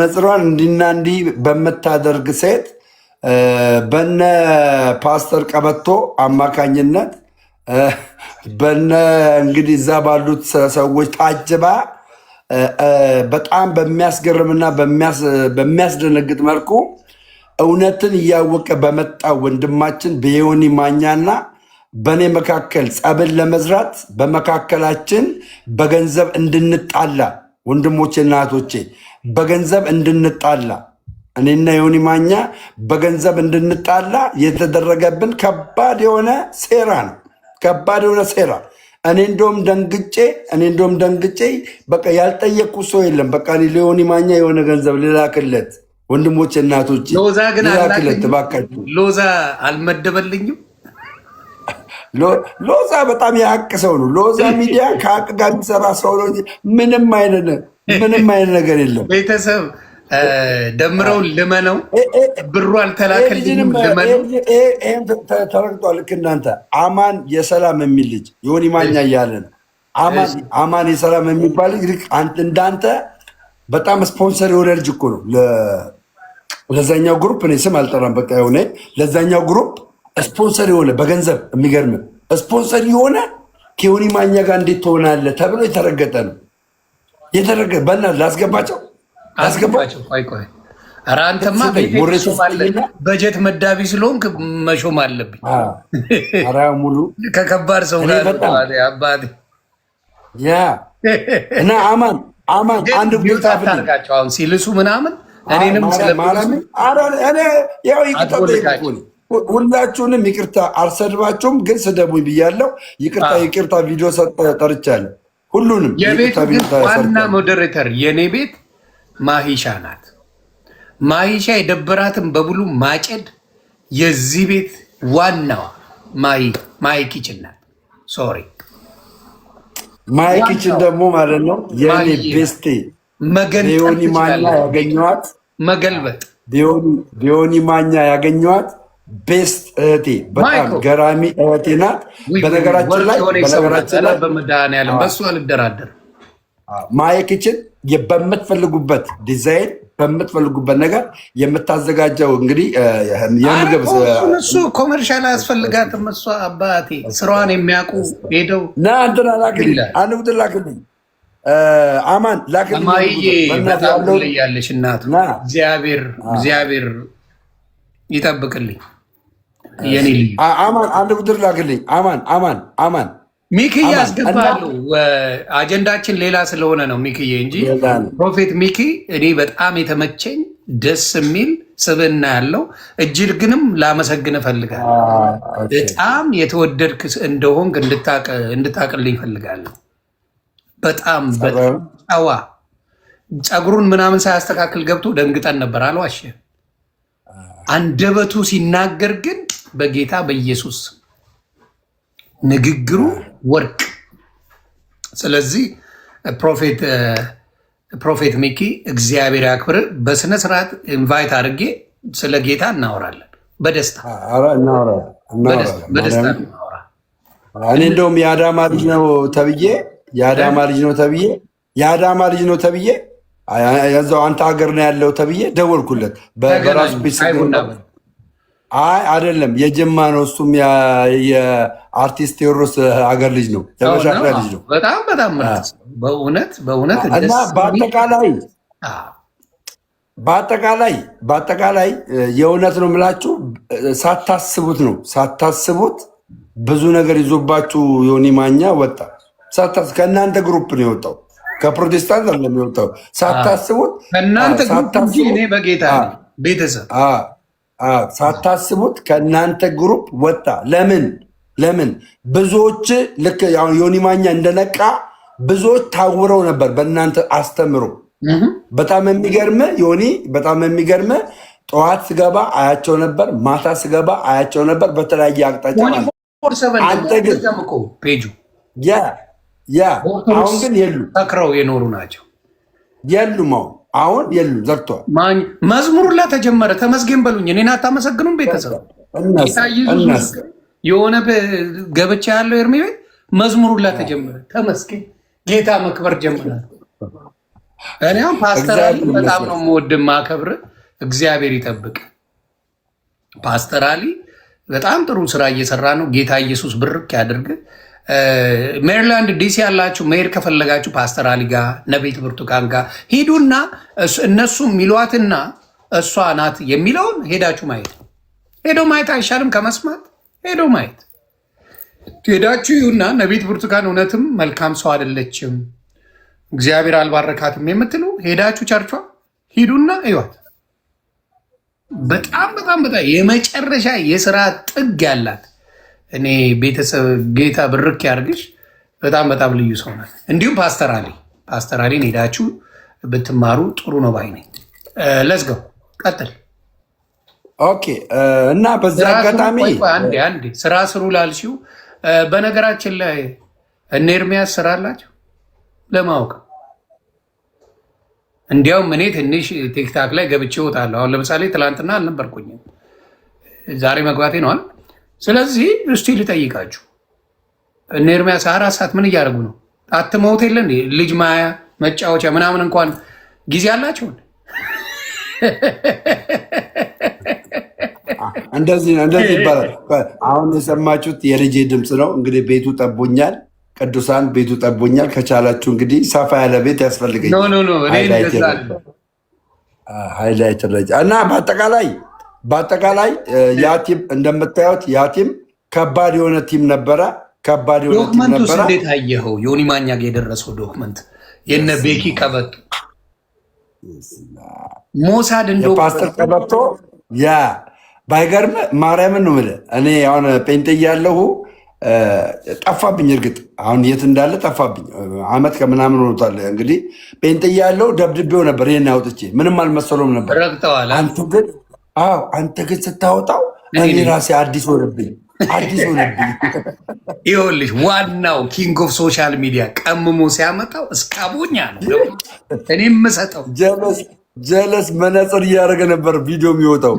ነጽሯን እንዲና እንዲህ በምታደርግ ሴት በነ ፓስተር ቀበቶ አማካኝነት በነ እንግዲህ እዛ ባሉት ሰዎች ታጅባ በጣም በሚያስገርምና በሚያስደነግጥ መልኩ እውነትን እያወቀ በመጣው ወንድማችን በዮኒ ማኛና በእኔ መካከል ጸብን ለመዝራት በመካከላችን በገንዘብ እንድንጣላ ወንድሞቼና እህቶቼ በገንዘብ እንድንጣላ እኔና ዮኒ ማኛ በገንዘብ እንድንጣላ የተደረገብን ከባድ የሆነ ሴራ ነው። ከባድ የሆነ ሴራ። እኔ እንደውም ደንግጬ በቃ ያልጠየቅኩ ሰው የለም። በቃ ለዮኒ ማኛ የሆነ ገንዘብ ልላክለት ወንድሞቼ እናቶቼ፣ ሎዛ ግን ልላክለት እባካችሁ። ሎዛ አልመደበልኝም። ሎዛ በጣም የሀቅ ሰው ነው። ሎዛ ሚዲያ ከሀቅ ጋር የሚሰራ ሰው ነው። ምንም አይነት ነገር የለም። ቤተሰብ ደምረው ልመነው ብሩ አልተላከልኝም ልመነው። ይህም ተረግጧል። ልክ እናንተ አማን የሰላም የሚል ልጅ ዮኒ ማኛ እያለ ነው። አማን የሰላም የሚባል ልጅ እንዳንተ በጣም ስፖንሰር የሆነ ልጅ እኮ ነው። ለዛኛው ግሩፕ እኔ ስም አልጠራም። በቃ የሆነ ለዛኛው ግሩፕ ስፖንሰር የሆነ በገንዘብ የሚገርም ስፖንሰር የሆነ ከዮኒ ማኛ ጋር እንዴት ትሆናለህ ተብሎ የተረገጠ ነው። በእናትህ ላስገባቸው። ቆይ ኧረ አንተማ በጀት መዳቢ ስለሆንክ መሾም አለብኝ። ሙሉ ከከባድ ሰው ጋር አባቴ እና አማን አንድ ቦታ ታርጋቸው አሁን ሲልሱ ምናምን እኔንም ሁላችሁንም ይቅርታ አልሰድባችሁም፣ ግን ስደቡኝ ብያለሁ። ይቅርታ ቪዲዮ ጠርቻለሁ። ሁሉንም የቤቱ ዋና ሞዴሬተር የኔ ቤት ማሂሻ ናት። ማሂሻ የደበራትን በሙሉ ማጨድ የዚህ ቤት ዋናዋ ማሂ ኪችን ናት። ሶሪ ማሂ ኪችን ደግሞ ማለት ነው የኔ ቤስቴ ዮኒ ማኛ ያገኘዋት መገልበጥ ዮኒ ማኛ ያገኘዋት ቤስት እህቴ፣ በጣም ገራሚ እህቴ ናት። በነገራችን ላይ በመድኃኒዓለም በሱ አልደራደርም። ማሂ ኪችን በምትፈልጉበት ዲዛይን በምትፈልጉበት ነገር የምታዘጋጀው እንግዲህ የምግብ እሱ ኮመርሻል አያስፈልጋትም። እሷ አባቴ ስራዋን የሚያውቁ ሄደው አንድ ላክልኝ አማን ያለሽ እናቱ እግዚአብሔር ይጠብቅልኝ። የኔ ልዩ አማን አንድ ቁጥር ላክልኝ። አማን ሚኪዬ ያስገባሉ። አጀንዳችን ሌላ ስለሆነ ነው ሚኪዬ እንጂ ፕሮፌት ሚኪ እኔ በጣም የተመቸኝ ደስ የሚል ስብዕና ያለው እጅግንም ላመሰግን እፈልጋለሁ። በጣም የተወደድክ እንደሆንክ እንድታቅልኝ እፈልጋለሁ። በጣም ጨዋ ፀጉሩን ምናምን ሳያስተካክል ገብቶ ደንግጠን ነበር። አልዋሸ አንደበቱ ሲናገር ግን በጌታ በኢየሱስ ንግግሩ ወርቅ። ስለዚህ ፕሮፌት ሚኪ እግዚአብሔር ያክብር። በስነ ስርዓት ኢንቫይት አድርጌ ስለ ጌታ እናወራለን። በደስታ እናወራ። እኔ እንደውም የአዳማ ልጅ ነው ተብዬ ያዛው አንተ ሀገር ነው ያለው ተብዬ ደወልኩለት። በራሱ አይደለም የጀማ ነው። እሱም የአርቲስት ቴዎድሮስ ሀገር ልጅ ነው። የመሻሻ ልጅ ነው። በጣም በእውነት እና በአጠቃላይ የእውነት ነው የምላችሁ። ሳታስቡት ብዙ ነገር ይዞባችሁ ዮኒ ማኛ ወጣ። ከእናንተ ግሩፕ ነው የወጣው፣ ከፕሮቴስታንት አይደለም የወጣው። ሳታስቡት ከእናንተ ግሩፕ እንጂ እኔ በጌታ ቤተሰብ ሳታስቡት ከእናንተ ግሩፕ ወጣ። ለምን ብዙዎች ልክ ዮኒ ማኛ እንደነቃ ብዙዎች ታውረው ነበር በእናንተ አስተምሮ። በጣም የሚገርም ጠዋት ስገባ አያቸው ነበር፣ ማታ ስገባ አያቸው ነበር በተለያየ አቅጣጫ። አንተ ግን አሁን ግን ተክረው የኖሩ ናቸው። አሁን የሉም፣ ዘግተዋል። መዝሙሩላ ተጀመረ። ተመስገን በሉኝ። እኔን አታመሰግኑም? ቤተሰብ የሆነ ገብቻ ያለው ኤርሚ ቤት መዝሙሩላ ተጀመረ። ተመስገን ጌታ መክበር ጀምራል። እኔም ፓስተራሊ በጣም ነው የምወድ ማከብር። እግዚአብሔር ይጠብቅ። ፓስተራሊ በጣም ጥሩ ስራ እየሰራ ነው። ጌታ ኢየሱስ ብርክ ያድርግ። ሜሪላንድ ዲሲ ያላችሁ መሄድ ከፈለጋችሁ ፓስተራሊ ጋር ነቤት ብርቱካን ጋር ሂዱና እነሱ የሚሏትና እሷ ናት የሚለውን ሄዳችሁ ማየት ነው። ሄዶ ማየት አይሻልም ከመስማት? ሄዶ ማየት ሄዳችሁ ይሁና። ነቤት ብርቱካን እውነትም መልካም ሰው አይደለችም፣ እግዚአብሔር አልባረካትም የምትሉ ሄዳችሁ ቸርቿ ሂዱና እዩት። በጣም በጣም በጣም የመጨረሻ የስራ ጥግ ያላት እኔ ቤተሰብ ጌታ ብርክ ያርግሽ። በጣም በጣም ልዩ ሰው ናት። እንዲሁም ፓስተራሊን ሄዳችሁ ብትማሩ ጥሩ ነው ባይ ነኝ። ለዝገው ቀጥል። ኦኬ። እና በዚህ አጋጣሚ አንዴ ስራ ስሩ ላልሽው፣ በነገራችን ላይ እነ ኤርሚያስ ስራ አላቸው ለማወቅ። እንዲያውም እኔ ትንሽ ቲክታክ ላይ ገብቼ እወጣለሁ። አሁን ለምሳሌ ትላንትና አልነበርኩኝም፣ ዛሬ መግባቴ ነዋል። ስለዚህ እስቲ ልጠይቃችሁ፣ እነ ኤርሚያስ 4 ሰዓት ምን እያደረጉ ነው? አትመውት የለ እንዴ? ልጅ ማያ መጫወቻ ምናምን እንኳን ጊዜ አላቸውን? እንደዚህ ይባላል። አሁን የሰማችሁት የልጄ ድምፅ ነው። እንግዲህ ቤቱ ጠቦኛል፣ ቅዱሳን ቤቱ ጠቦኛል። ከቻላችሁ እንግዲህ ሰፋ ያለ ቤት ያስፈልገኛል። ሃይላይት ረጃ እና በአጠቃላይ ያቲም እንደምታዩት ያቲም ከባድ የሆነ ቲም ነበረ። ዶክመንቱስ እንዴት አየኸው? ዮኒ ማኛ ጋር የደረሰው ዶክመንት የነ ቤኪ ቀበቶ ሞሳድ እንደው ፓስተር ቀበቶ ያ ባይገርም ማርያምን ነው የምልህ። እኔ አሁን ጴንጤ እያለሁ ጠፋብኝ። እርግጥ አሁን የት እንዳለ ጠፋብኝ። አመት ከምናምን ሆኖታል። እንግዲህ ጴንጤ እያለሁ ደብድቤው ነበር። ይሄን አውጥቼ ምንም አልመሰሎም ነበር። ረግጠዋል። አንተ ግን ስታወጣው እኔ ራሴ አዲስ ሆነብኝ። ይኸውልሽ ዋናው ኪንግ ኦፍ ሶሻል ሚዲያ ቀምሞ ሲያመጣው እስካቦኛ ነው እኔ የምሰጠው። ጀለስ መነጽር እያደረገ ነበር ቪዲዮ የሚወጣው።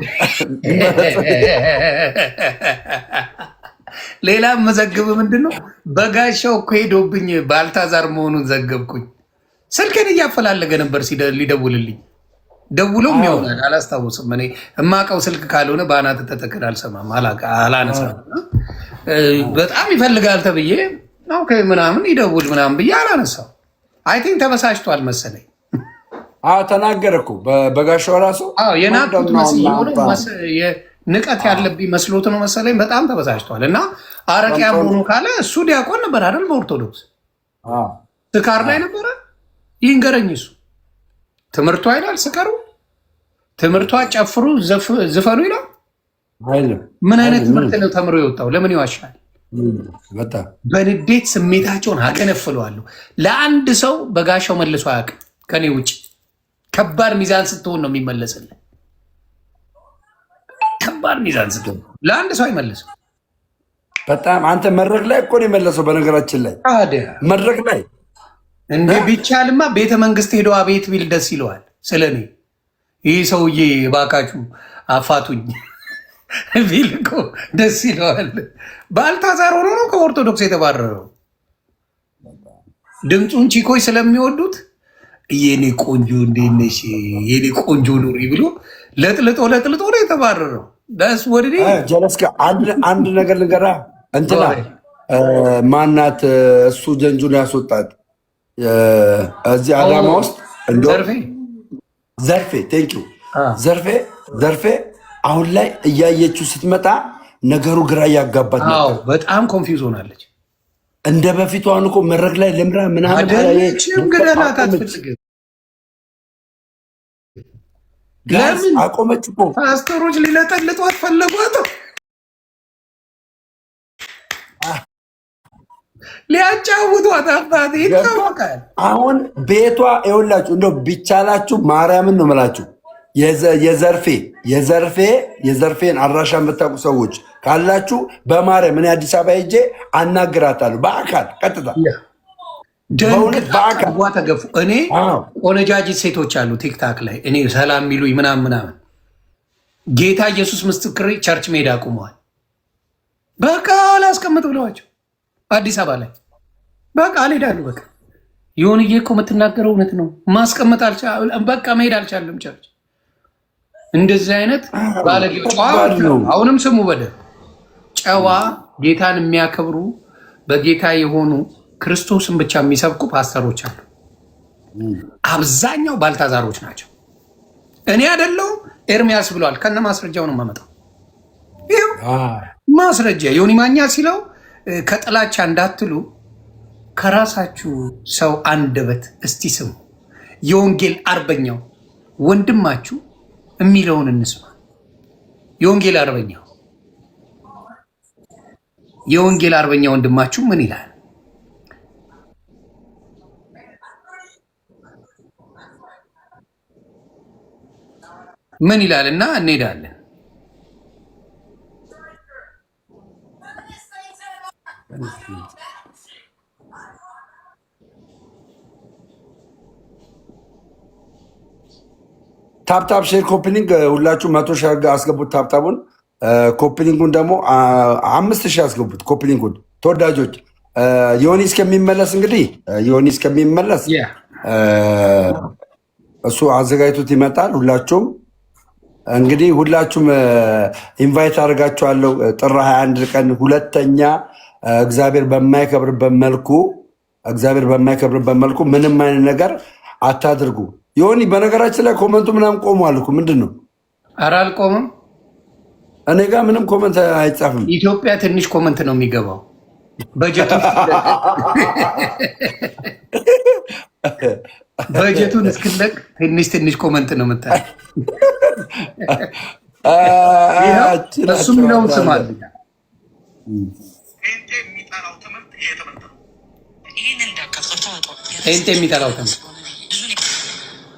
ሌላ መዘግብ ምንድን ነው? በጋሻው እኮ ሄዶብኝ ባልታዛር መሆኑን ዘገብኩኝ። ስልክን እያፈላለገ ነበር ሊደውልልኝ። ደውሎም ይሆናል አላስታውስም። እኔ የማውቀው ስልክ ካልሆነ በአናት ተተክል አልሰማም፣ አላነሳም። በጣም ይፈልጋል ተብዬ ምናምን ይደውል ምናምን ብዬ አላነሳው። አይ ቲንክ ተበሳጭቷል መሰለኝ። ተናገረ እኮ በጋሻው ራሱ የናቁት ንቀት ያለብኝ መስሎት ነው መሰለኝ። በጣም ተበሳጭቷል። እና አረቂያ መሆኑ ካለ እሱ ዲያቆን ነበር አይደል? በኦርቶዶክስ ስካር ላይ ነበረ። ይንገረኝ እሱ ትምህርቱ አይላል ስከሩ፣ ትምህርቷ ጨፍሩ ዝፈኑ ይላል። ምን አይነት ትምህርት ነው ተምሮ የወጣው? ለምን ይዋሻል? በንዴት ስሜታቸውን አቀነፍለዋለሁ። ለአንድ ሰው በጋሻው መልሶ አያውቅም ከኔ ውጭ። ከባድ ሚዛን ስትሆን ነው የሚመለስልን። ከባድ ሚዛን ስትሆን ለአንድ ሰው አይመለስም። በጣም አንተ መድረክ ላይ እኮ ነው የመለሰው። በነገራችን ላይ መድረክ ላይ እንደ ቢቻልማ ቤተ መንግስት ሄዶ አቤት ቢል ደስ ይለዋል። ስለኔ ይህ ሰውዬ እባካችሁ አፋቱኝ ቢል እኮ ደስ ይለዋል። ባልታዛር ሆኖ ነው ከኦርቶዶክስ የተባረረው። ድምፁን ቺኮች ስለሚወዱት የኔ ቆንጆ እንዴት ነሽ የኔ ቆንጆ ኑሪ ብሎ ለጥልጦ ነው የተባረረው። ዳስ ወዲ ጀለስካ አንድ ነገር ልንገራ። እንትና ማናት እሱ ጀንጁን ያስወጣት እዚህ አዳማ ውስጥ ዘርፌ ቴንኪው ዘርፌ አሁን ላይ እያየችው ስትመጣ ነገሩ ግራ እያጋባት ነበር። በጣም ኮንፊውዝ ሆናለች። እንደ በፊቱ አሁን እኮ መድረክ ላይ ልምራ ምናምን ለምን አቆመች እኮ። ፓስተሮች ሊለጠልጧት ፈለጓት፣ ሊያጫውቷት። አባት ይታወቃል። አሁን ቤቷ ይኸውላችሁ፣ እንደው ቢቻላችሁ ማርያምን ነው የምላችሁ የዘርፌን አድራሻ የምታውቁ ሰዎች ካላችሁ በማርያም እኔ አዲስ አበባ ሄጄ አናግራታለሁ። በአካል ቀጥታ ተገፉ። እኔ ቆነጃጅት ሴቶች አሉ ቲክታክ ላይ እኔ ሰላም የሚሉኝ ምናምን ጌታ ኢየሱስ ምስክሬ ቸርች ሜዳ አቁመዋል። በቃ አላስቀምጥ ብለዋቸው አዲስ አበባ ላይ በቃ አልሄዳሉ። በቃ ይሁንዬ እኮ የምትናገረው እውነት ነው። ማስቀመጥ አልቻለም። በቃ መሄድ አልቻለም። ቸርች እንደዚህ አይነት ባለጌ ጨዋ ነው። አሁንም ስሙ በደንብ ጨዋ ጌታን የሚያከብሩ በጌታ የሆኑ ክርስቶስን ብቻ የሚሰብኩ ፓስተሮች አሉ። አብዛኛው ባልታዛሮች ናቸው። እኔ አይደለሁም ኤርሚያስ ብሏል። ከነ ማስረጃው ነው የማመጣው። ማስረጃ ዮኒ ማኛ ሲለው ከጥላቻ እንዳትሉ ከራሳችሁ ሰው አንደበት እስቲ ስሙ። የወንጌል አርበኛው ወንድማችሁ የሚለውን እንስማ። የወንጌል አርበኛ ወንድማችሁ ምን ይላል? ምን ይላል? እና እንሄዳለን። ታፕታፕ ሼር ኮፒኒንግ ሁላችሁ 100 ሺህ አስገቡት። ታፕታፑን ኮፒኒንጉን ደግሞ 5000 አስገቡት። ኮፒኒንጉን ተወዳጆች ዮኒ እስከሚመለስ እንግዲህ ዮኒ እስከሚመለስ እሱ አዘጋጅቶት ይመጣል። ሁላችሁም እንግዲህ ሁላችሁም ኢንቫይት አድርጋችኋለሁ። ጥር 21 ቀን ሁለተኛ እግዚአብሔር በማይከብርበት መልኩ ምንም አይነት ነገር አታድርጉ። ዮኒ በነገራችን ላይ ኮመንቱ ምናምን ቆሟል እኮ ምንድን ነው? ኧረ አልቆምም። እኔ ጋር ምንም ኮመንት አይጻፍም። ኢትዮጵያ ትንሽ ኮመንት ነው የሚገባው በጀቱን እስክለቅ ትንሽ ኮመንት ነው የምታየው። እሱ የሚለውን ስማ። ጴንጤ የሚጠላው ትምህርት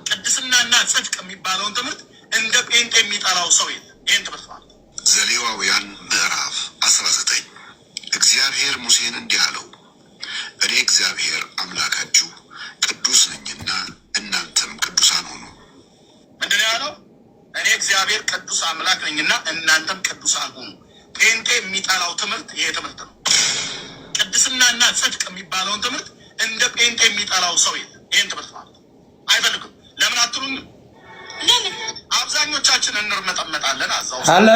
ቅድስናና ጽድቅ የሚባለውን ትምህርት እንደ ጴንጤ የሚጠላው ሰው የለም። ይህን ትምህርት ማለት ዘሌዋውያን ምዕራፍ 19 እግዚአብሔር ሙሴን እንዲህ አለው፣ እኔ እግዚአብሔር አምላካችሁ ቅዱስ ነኝና እናንተም ቅዱሳን ሁኑ። ምንድን ነው ያለው? እኔ እግዚአብሔር ቅዱስ አምላክ ነኝና እናንተም ቅዱሳን ሁኑ። ጴንጤ የሚጠላው ትምህርት ይሄ ትምህርት ነው። ቅድስናና ጽድቅ የሚባለውን ትምህርት እንደ ጴንጤ የሚጠላው ሰው የለም። ይህን ትምህርት ማለት አይፈልግም። ለምን አትሉኝ? ለምን አብዛኞቻችን እንርመጠመጣለን። አዛው ሄሎ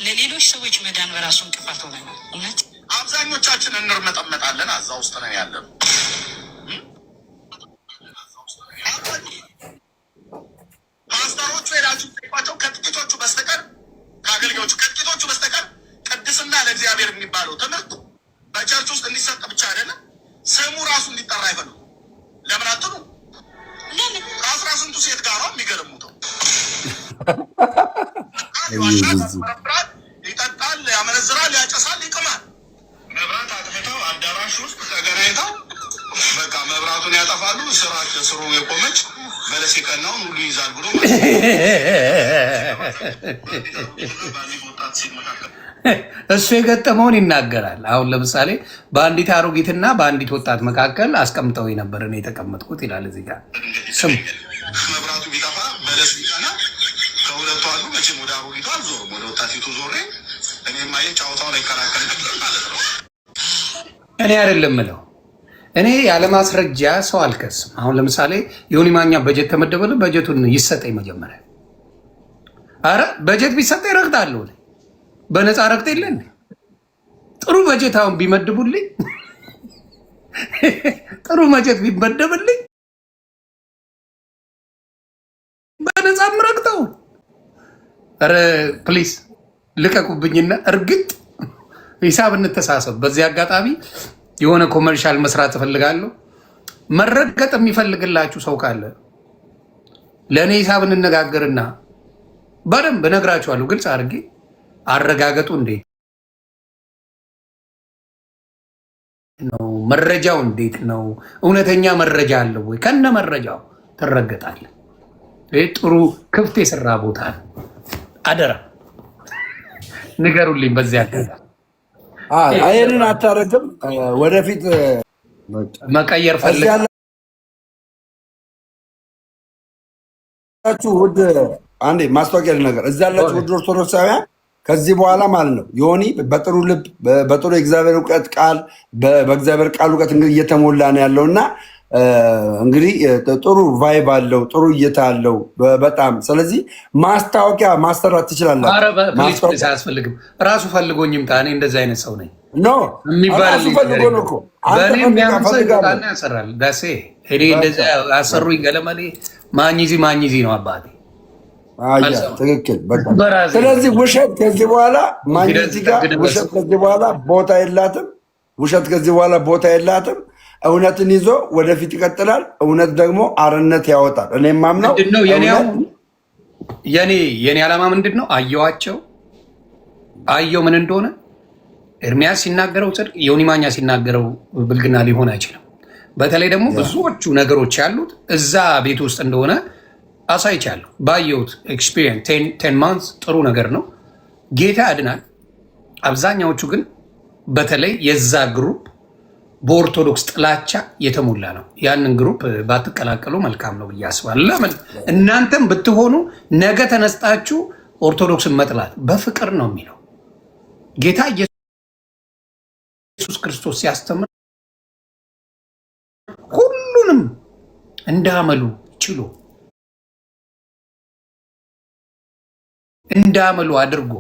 ለሌሎች ሰዎች መዳን በራሱ እንቅፋት ሆነናል። እውነት አብዛኞቻችን እንርመጠመጣለን። አዛ ውስጥ ነን ያለን። ፓስተሮቹ ሄዳችሁ ጠይቋቸው። ከጥቂቶቹ በስተቀር ከአገልጋዮቹ ከጥቂቶቹ በስተቀር ቅድስና ለእግዚአብሔር የሚባለው ትምህርት በቸርች ውስጥ እንዲሰጥ ብቻ አይደለም፣ ስሙ ራሱ እንዲጠራ አይፈልጉም። ለምን አትሉ? ለምን ከአስራ ስንቱ ሴት ጋር ነው የሚገለሙተው? ይጠጣል፣ ያመነዝራል፣ ያጨሳል፣ ይቅማል። መብራት አጥፍተው አዳራሽ ውስጥ ተገናኝተው በቃ መብራቱን ያጠፋሉ። ስሩ የቆመች በለስ የቀናውን ሁሉ ይዛል ብሎ እሱ የገጠመውን ይናገራል። አሁን ለምሳሌ በአንዲት አሮጊትና በአንዲት ወጣት መካከል አስቀምጠው ነበር እኔ የተቀመጥኩት ይላል። እዚህ ጋር ስም መብራቱ ቢጠፋ በለስ ቢቀና ከሁለቱ አሉ። መቼም ወደ አሮጊቱ አልዞርም፣ ወደ ወጣቲቱ ዞሬ እኔ ማየ ጫወታውን አይከላከል ማለት ነው። እኔ አይደለም ምለው እኔ ያለማስረጃ ሰው አልከስም። አሁን ለምሳሌ ዮኒ ማኛ በጀት ተመደበል፣ በጀቱን ይሰጠኝ መጀመሪያ። አረ በጀት ቢሰጠኝ ረግጣለሁ። በነፃ ረግጥ የለን። ጥሩ በጀት አሁን ቢመድቡልኝ ጥሩ በጀት ቢመደብልኝ በነፃ ምረግጠው። ኧረ ፕሊስ ልቀቁብኝና እርግጥ ሂሳብ እንተሳሰብ። በዚህ አጋጣሚ የሆነ ኮመርሻል መስራት እፈልጋለሁ። መረገጥ የሚፈልግላችሁ ሰው ካለ ለእኔ ሂሳብ እንነጋገርና በደንብ እነግራችኋለሁ። ግልጽ አድርጌ አረጋገጡ እንዴት ነው? መረጃው እንዴት ነው? እውነተኛ መረጃ አለው ወይ? ከነ መረጃው ትረገጣለህ። ይህ ጥሩ ክፍት የሰራ ቦታ ነው። አደራ ንገሩልኝ። በዚያ ይህንን አታረግም። ወደፊት መቀየር ፈልጋችሁ ውድ አንዴ ማስታወቂያ ነገር እዛ ያላችሁ ውድ ኦርቶዶክሳውያን ከዚህ በኋላ ማለት ነው ዮኒ በጥሩ ልብ በጥሩ የእግዚአብሔር እውቀት ቃል በእግዚአብሔር ቃል እውቀት እንግዲህ እየተሞላ ነው ያለው እና እንግዲህ ጥሩ ቫይብ አለው፣ ጥሩ እይታ አለው በጣም። ስለዚህ ማስታወቂያ ማሰራት ትችላለህ። ፕሊዝ አያስፈልግም። ራሱ ፈልጎኝ ይምጣ። እኔ እንደዚህ አይነት ሰው ነኝ ኖ የሚባል ፈልጎ ነው እኮ በእኔ የሚያምሰው ያሰራል። ዳሴ እኔ እንደዚህ አሰሩኝ ገለመሌ ማኝዚ ነው አባቴ። ትክክል። ስለዚህ ውሸት ከዚህ በኋላ ማኝዚ ጋር ውሸት ከዚህ በኋላ ቦታ የላትም። ውሸት ከዚህ በኋላ ቦታ የላትም። እውነትን ይዞ ወደፊት ይቀጥላል። እውነት ደግሞ አርነት ያወጣል። እኔ ማምነው የኔ ዓላማ ምንድን ነው? አየው ምን እንደሆነ ኤርሚያስ ሲናገረው ጽድቅ፣ ዮኒ ማኛ ሲናገረው ብልግና ሊሆን አይችልም። በተለይ ደግሞ ብዙዎቹ ነገሮች ያሉት እዛ ቤት ውስጥ እንደሆነ አሳይቻለሁ። ባየሁት ኤክስፒሪየንስ 10 ማንስ ጥሩ ነገር ነው። ጌታ ያድናል። አብዛኛዎቹ ግን በተለይ የዛ ግሩፕ በኦርቶዶክስ ጥላቻ የተሞላ ነው። ያንን ግሩፕ ባትቀላቀሉ መልካም ነው ብዬ አስባለሁ። ለምን እናንተም ብትሆኑ ነገ ተነስጣችሁ ኦርቶዶክስን መጥላት በፍቅር ነው የሚለው ጌታ ኢየሱስ ክርስቶስ ሲያስተምር ሁሉንም እንዳመሉ ችሎ እንዳመሉ አድርጎ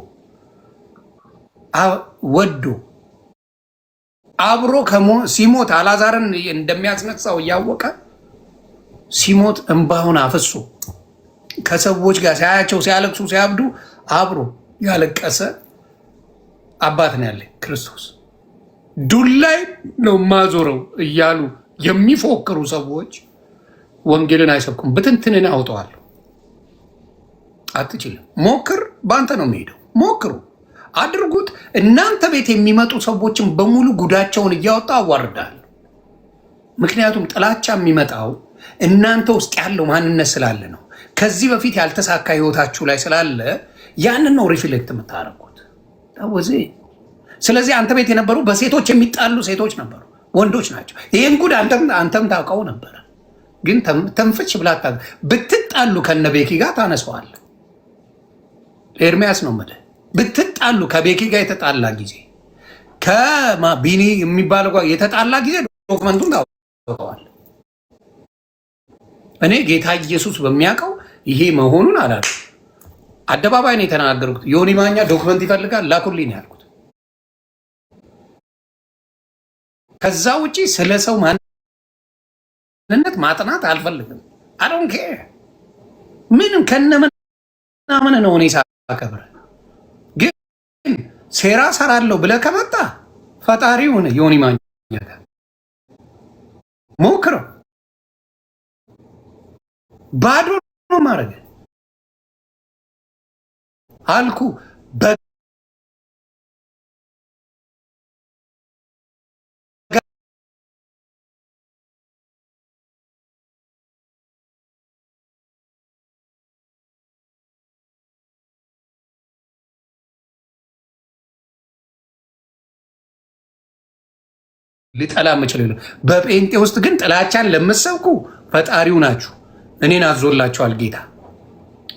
ወዶ አብሮ ሲሞት አልዓዛርን እንደሚያስነሳው እያወቀ ሲሞት እንባውን አፍሶ ከሰዎች ጋር ሲያያቸው ሲያለቅሱ ሲያብዱ አብሮ ያለቀሰ አባት ነው ያለ ክርስቶስ። ዱላይ ነው ማዞረው እያሉ የሚፎክሩ ሰዎች ወንጌልን አይሰብኩም። ብትንትንን አውጠዋለሁ። አትችልም። ሞክር። በአንተ ነው የሚሄደው። ሞክሩ፣ አድርጉት። እናንተ ቤት የሚመጡ ሰዎችን በሙሉ ጉዳቸውን እያወጣ አዋርዳል። ምክንያቱም ጥላቻ የሚመጣው እናንተ ውስጥ ያለው ማንነት ስላለ ነው። ከዚህ በፊት ያልተሳካ ህይወታችሁ ላይ ስላለ ያንን ነው ሪፍሌክት የምታደርጉት። ስለዚህ አንተ ቤት የነበሩ በሴቶች የሚጣሉ ሴቶች ነበሩ፣ ወንዶች ናቸው። ይህን ጉድ አንተም ታውቀው ነበረ። ግን ተንፍች ብላ ብትጣሉ ከነ ቤኪ ጋር ታነሰዋል። ኤርሚያስ ነው የምልህ። ብትጣሉ ከቤኪ ጋር የተጣላ ጊዜ ከቢኒ የሚባለው ጋር የተጣላ ጊዜ ዶክመንቱን ታውቀዋል። እኔ ጌታ ኢየሱስ በሚያውቀው ይሄ መሆኑን አላውቅም። አደባባይ ነው የተናገርኩት። ዮኒ ማኛ ዶክመንት ይፈልጋል ላኩልኝ ነው ያልኩት። ከዛ ውጪ ስለ ሰው ማንነት ማጥናት አልፈልግም። አዶን ኬር ምንም ከነምናምን ነው እኔ ሳከብረ። ግን ሴራ ሰራለሁ ብለህ ከመጣ ፈጣሪውን ዮኒ ማኛ ሞክረው። ባዶ ነው ማድረግ አልኩ። ሊጠላ የምችል በጴንጤ ውስጥ ግን ጥላቻን ለምትሰብኩ ፈጣሪው ናችሁ። እኔን አዞላችኋል ጌታ።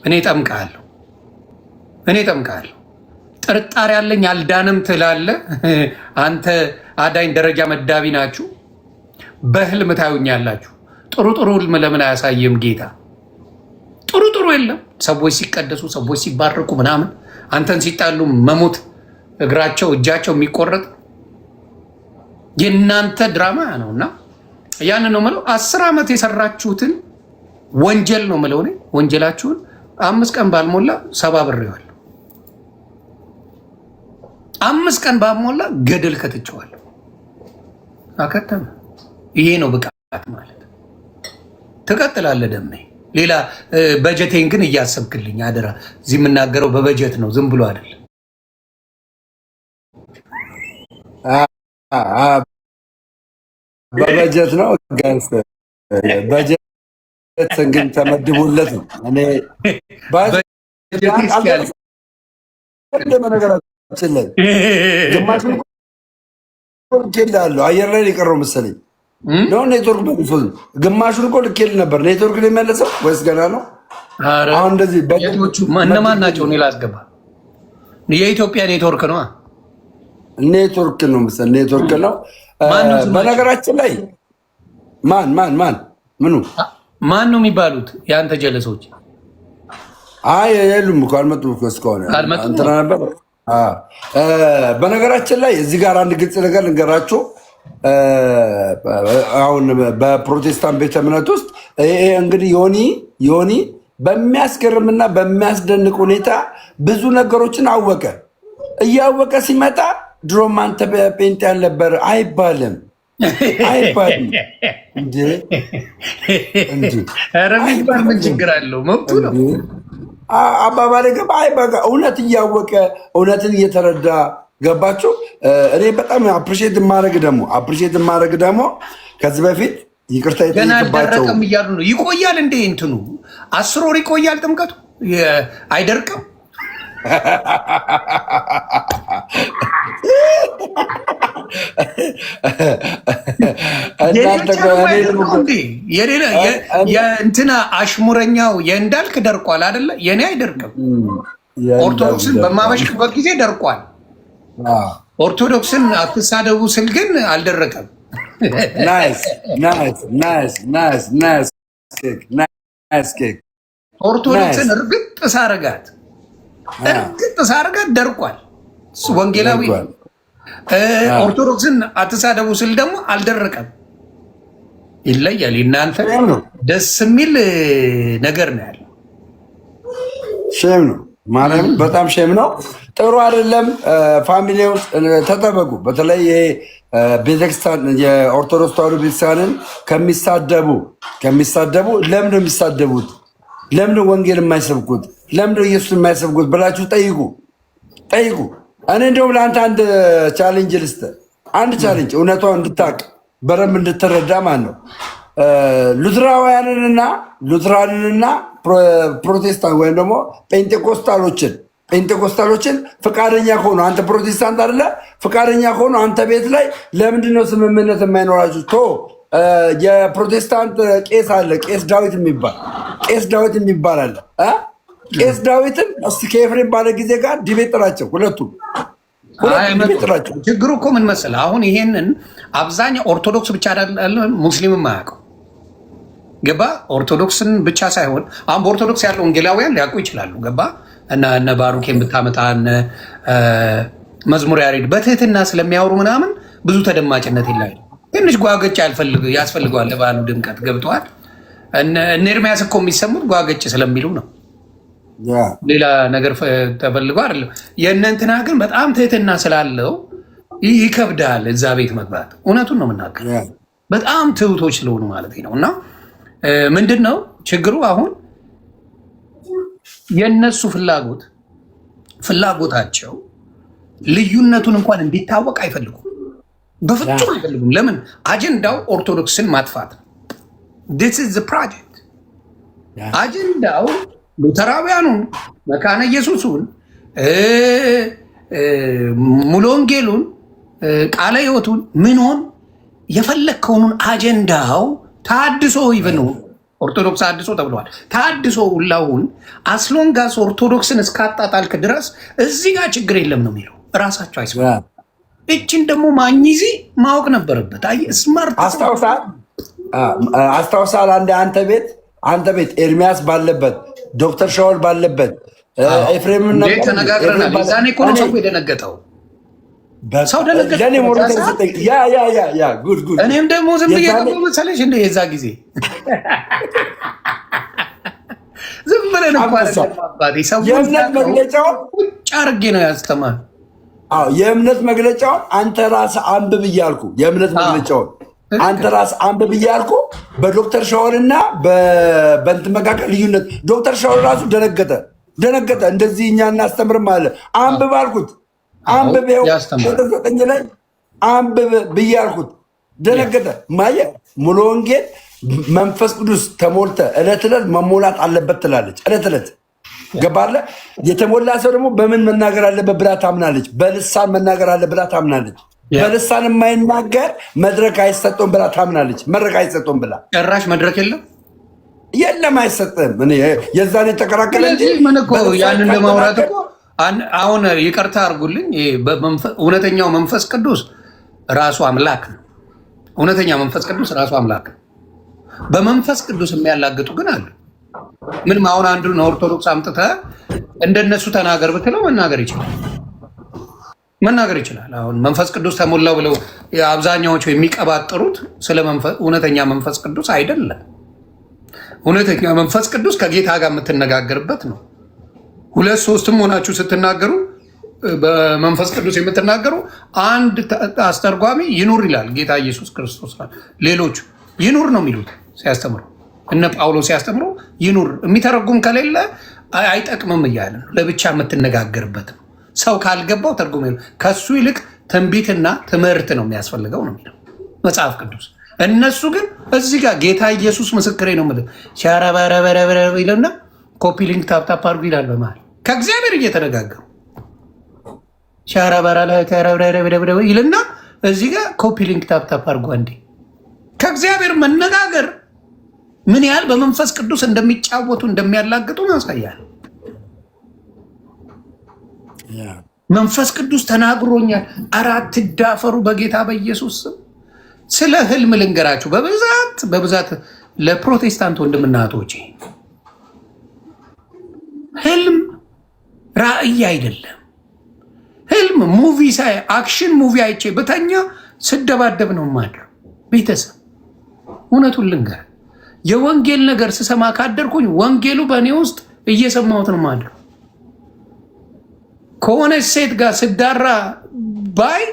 እኔ ጠምቃለሁ። ጥርጣሬ ያለኝ አልዳንም ትላለ። አንተ አዳኝ ደረጃ መዳቢ ናችሁ። በህልም ታዩኛላችሁ። ጥሩ ህልም ለምን አያሳየም ጌታ? ጥሩ የለም። ሰዎች ሲቀደሱ፣ ሰዎች ሲባረኩ ምናምን አንተን ሲጣሉ መሞት እግራቸው እጃቸው የሚቆረጥ የእናንተ ድራማ ነውና ያን ነው የምለው። 10 ዓመት የሰራችሁትን ወንጀል ነው የምለው እኔ። ወንጀላችሁን 5 ቀን ባልሞላ ሰባብሬዋለሁ። 5 ቀን ባልሞላ ገደል ከትቼዋለሁ። አከተመ። ይሄ ነው ብቃት ማለት። ትቀጥላለህ ደሜ። ሌላ በጀቴን ግን እያሰብክልኝ አደራ። እዚህ የምናገረው በበጀት ነው፣ ዝም ብሎ አይደል። በበጀት ነው ጋንስ በጀት ግን ተመድቦለት ነው። እኔ በነገራችን ላይ ግማሽ ልኬልሃለሁ። አየር ላይ የቀረው መሰለኝ ነው ኔትወርክ በሚፈዝ ግማሹን እኮ ልኬልህ ነበር። ኔትወርክ ላይ የሚመለሰው ወይስ ገና ነው? አሁን እንደዚህ እነማን ናቸው? እኔ ላስገባ የኢትዮጵያ ኔትወርክ ነው። ኔትወርክ ነው መሰለኝ፣ ኔትወርክ ነው። በነገራችን ላይ ምኑ ማን ነው የሚባሉት የአንተ ጀለሶች? አይ የሉም እኮ አልመጡም እኮ እስከሆነ እንትና ነበር። በነገራችን ላይ እዚህ ጋር አንድ ግልጽ ነገር ልንገራችሁ። አሁን በፕሮቴስታንት ቤተ እምነት ውስጥ እንግዲህ ዮኒ በሚያስገርምና በሚያስደንቅ ሁኔታ ብዙ ነገሮችን አወቀ። እያወቀ ሲመጣ ድሮም አንተ ጴንጤ ያልነበር አይባልም። ምን ችግር አለው? መብቱ ነው። አባባሌ ገባ። በቃ እውነት እያወቀ እውነትን እየተረዳ ገባችሁ። እኔ በጣም አፕሪሼት የማደርግ ደግሞ ከዚህ በፊት ይቅርታ የተባቸው እያሉ ነው። ይቆያል እንዴ እንትኑ 10 ወር ይቆያል ጥምቀቱ አይደርቅም። የእንትና አሽሙረኛው የእንዳልክ ደርቋል አይደለ? የኔ አይደርቅም። ኦርቶዶክስን በማበሽቅበት ጊዜ ደርቋል። ኦርቶዶክስን አትሳደቡ ስል ግን አልደረቀም። ኦርቶዶክስን እርግጥ ሳረጋት ደርቋል። ወንጌላዊ ኦርቶዶክስን አትሳደቡ ስል ደግሞ አልደረቀም። ይለያል። እናንተ ደስ የሚል ነገር ነው ያለው። ሼም ነው ማለት በጣም ሼም ነው። ጥሩ አይደለም። ፋሚሊ ውስጥ ተጠበቁ። በተለይ ቤተክርስቲያን የኦርቶዶክስ ተዋሕዶ ቤተክርስቲያንን ከሚሳደቡ ለምንድነው የሚሳደቡት? ለምንድነው ወንጌል የማይሰብኩት? ለምንድነው ኢየሱስ የማይሰብኩት ብላችሁ ጠይቁ። እኔ እንደውም ለአንተ አንድ ቻሌንጅ ልስጥህ። አንድ ቻሌንጅ እውነቷን እንድታቅ በደንብ እንድትረዳ ማለት ነው። ሉትራንንና ፕሮቴስታንት ወይም ደግሞ ጴንጤኮስታሎችን ፍቃደኛ ከሆኑ አንተ ፕሮቴስታንት አይደለ? ፍቃደኛ ከሆኑ አንተ ቤት ላይ ለምንድነው ስምምነት የማይኖራችሁ? የፕሮቴስታንት ቄስ አለ፣ ቄስ ዳዊት የሚባል አለ። ቄስ ዳዊትን እስቲ ከኤፍሬም ባለ ጊዜ ጋር ዲቤት ጥራቸው። ሁለቱም ዲቤት ጥራቸው። ችግሩ እኮ ምን መሰለህ? አሁን ይሄንን አብዛኛው ኦርቶዶክስ ብቻ አይደለም ሙስሊምም አያውቀው። ገባ? ኦርቶዶክስን ብቻ ሳይሆን አሁን በኦርቶዶክስ ያለው ወንጌላውያን ሊያውቁ ይችላሉ። ገባ? እነ ባሩክ የምታመጣ መዝሙር ያሬድ በትህትና ስለሚያወሩ ምናምን ብዙ ተደማጭነት የላቸው። ትንሽ ጓገጭ ያስፈልገዋል ለበዓሉ ድምቀት። ገብተዋል። እነ ኤርሚያስ እኮ የሚሰሙት ጓገጭ ስለሚሉ ነው። ሌላ ነገር ተፈልጎ አይደለም። የእነ እንትና ግን በጣም ትህትና ስላለው ይከብዳል እዛ ቤት መግባት። እውነቱን ነው የምናገር። በጣም ትሁቶች ስለሆኑ ማለት ነው። እና ምንድን ነው ችግሩ? አሁን የእነሱ ፍላጎታቸው ልዩነቱን እንኳን እንዲታወቅ አይፈልጉም። በፍጹም አይፈልጉም። ለምን? አጀንዳው ኦርቶዶክስን ማጥፋት ነው። this is the project። አጀንዳው ሉተራውያኑን፣ መካነ ኢየሱሱን፣ ሙሉ ወንጌሉን፣ ቃለ ሕይወቱን ምንሆን የፈለግከውኑን አጀንዳው ታድሶ ይብኑ ኦርቶዶክስ አድሶ ተብለዋል። ታድሶ ሁላውን አስሎንጋስ ኦርቶዶክስን እስካጣጣልክ ድረስ እዚህ ጋር ችግር የለም ነው የሚለው። እራሳቸው አይስማ። እችን ደግሞ ማኝዚ ማወቅ ነበረበት። አይ ስማርት አስታውሳል። አንተ ቤት ኤርሚያስ ባለበት፣ ዶክተር ሻውል ባለበት፣ ኤፍሬም ተነጋግረናል። ዛኔ እኮ ነው ሰው የደነገጠው። ሰው ደነገጠ። እኔም ደግሞ ዝም ብዬ ገባሁ መሰለሽ እንደ የዛ ጊዜ ዝም ብለን የእምነት መግለጫውን ቁጭ አድርጌ ነው ያስተማር። የእምነት መግለጫውን አንተ ራስህ አንብብ እያልኩ አንተ ራስህ አንብብ እያልኩ በዶክተር ሻውል እና በእንትን መካከል ልዩነት ዶክተር ሻውል ራሱ ደነገጠ። እንደዚህ እኛ እናስተምርም አለ። አንብብ አልኩት። አንብብ ዘጠኝ ላይ አንብብ ብዬ አልኩት። ደነገጠ። ማየህ ሙሉ ወንጌል መንፈስ ቅዱስ ተሞልተ ዕለት ዕለት መሞላት አለበት ትላለች። ዕለት ዕለት ገባለ። የተሞላ ሰው ደግሞ በምን መናገር አለበት ብላ ታምናለች። በልሳን መናገር አለ ብላ ታምናለች። በልሳን የማይናገር መድረክ አይሰጠውም ብላ ታምናለች። መድረክ አይሰጠውም ብላ ጭራሽ መድረክ የለም አይሰጥም። የዛን የተከራከለ እንጂ ያንን ለማውራት እኮ አሁን ይቅርታ አድርጉልኝ፣ እውነተኛው መንፈስ ቅዱስ ራሱ አምላክ ነው። እውነተኛ መንፈስ ቅዱስ ራሱ አምላክ ነው። በመንፈስ ቅዱስ የሚያላግጡ ግን አሉ። ምንም አሁን አንዱን ኦርቶዶክስ አምጥተህ እንደነሱ ተናገር ብትለው መናገር ይችላል። አሁን መንፈስ ቅዱስ ተሞላው ብለው አብዛኛዎቹ የሚቀባጥሩት ስለ እውነተኛ መንፈስ ቅዱስ አይደለም። እውነተኛ መንፈስ ቅዱስ ከጌታ ጋር የምትነጋገርበት ነው። 2-3 ሆናችሁ ስትናገሩ በመንፈስ ቅዱስ የምትናገሩ አንድ አስተርጓሚ ይኑር ይላል ጌታ ኢየሱስ ክርስቶስ። ሌሎቹ ይኑር ነው የሚሉት ሲያስተምሩ፣ እነ ጳውሎስ ሲያስተምሩ ይኑር፣ የሚተረጉም ከሌለ አይጠቅምም እያለ ነው። ለብቻ የምትነጋገርበት ነው። ሰው ካልገባው ተርጉም ከሱ ይልቅ ትንቢትና ትምህርት ነው የሚያስፈልገው ነው የሚለው መጽሐፍ ቅዱስ። እነሱ ግን እዚህ ጋር ጌታ ኢየሱስ ምስክሬ ነው የምልህ ሻራባረበረበረ ይለና ኮፒ ሊንክ ታፕታፕ አድርጉ ይላል። በመሀል ከእግዚአብሔር እየተነጋገሩ ሻራባራ ላይ ተረብረበረበረ ይልና እዚህ ጋር ኮፒ ሊንክ ታፕታፕ አድርጉ። አንዴ ከእግዚአብሔር መነጋገር ምን ያህል በመንፈስ ቅዱስ እንደሚጫወቱ እንደሚያላግጡ ያሳያል። መንፈስ ቅዱስ ተናግሮኛል። አራት ዳፈሩ በጌታ በኢየሱስ ስም። ስለ ህልም ልንገራችሁ በብዛት ለፕሮቴስታንት ወንድምና እህቶቼ ህልም ራእይ አይደለም። ህልም ሙቪ ሳይ አክሽን ሙቪ አይቼ ብተኛ ስደባደብ ነው ማድረው። ቤተሰብ እውነቱን ልንገር፣ የወንጌል ነገር ስሰማ ካደርኩኝ ወንጌሉ በእኔ ውስጥ እየሰማሁት ነው ማድረው። ከሆነች ሴት ጋር ስዳራ ባይ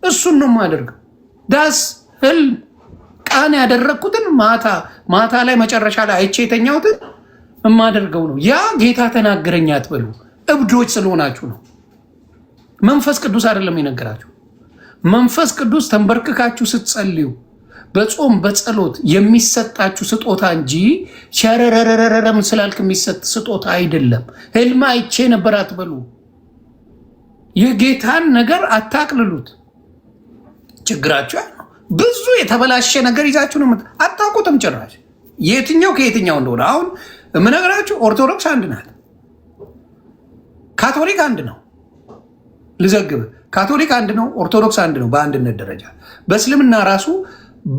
እሱን ነው ማደርገው። ዳስ ህልም ቃን ያደረግኩትን ማታ ላይ መጨረሻ ላይ አይቼ የተኛሁትን የማደርገው ነው። ያ ጌታ ተናገረኝ አትበሉ፣ እብዶች ስለሆናችሁ ነው። መንፈስ ቅዱስ አይደለም የነገራችሁ። መንፈስ ቅዱስ ተንበርክካችሁ ስትጸልዩ በጾም በጸሎት የሚሰጣችሁ ስጦታ እንጂ ሸረረረረረም ስላልክ የሚሰጥ ስጦታ አይደለም። ህልም አይቼ ነበር አትበሉ። የጌታን ነገር አታቅልሉት። ችግራችሁ ነው። ብዙ የተበላሸ ነገር ይዛችሁ ነው አታውቁትም ጭራሽ የትኛው ከየትኛው እንደሆነ። አሁን የምነግራችሁ ኦርቶዶክስ አንድ ናት፣ ካቶሊክ አንድ ነው። ልዘግብ፣ ካቶሊክ አንድ ነው፣ ኦርቶዶክስ አንድ ነው በአንድነት ደረጃ። በእስልምና ራሱ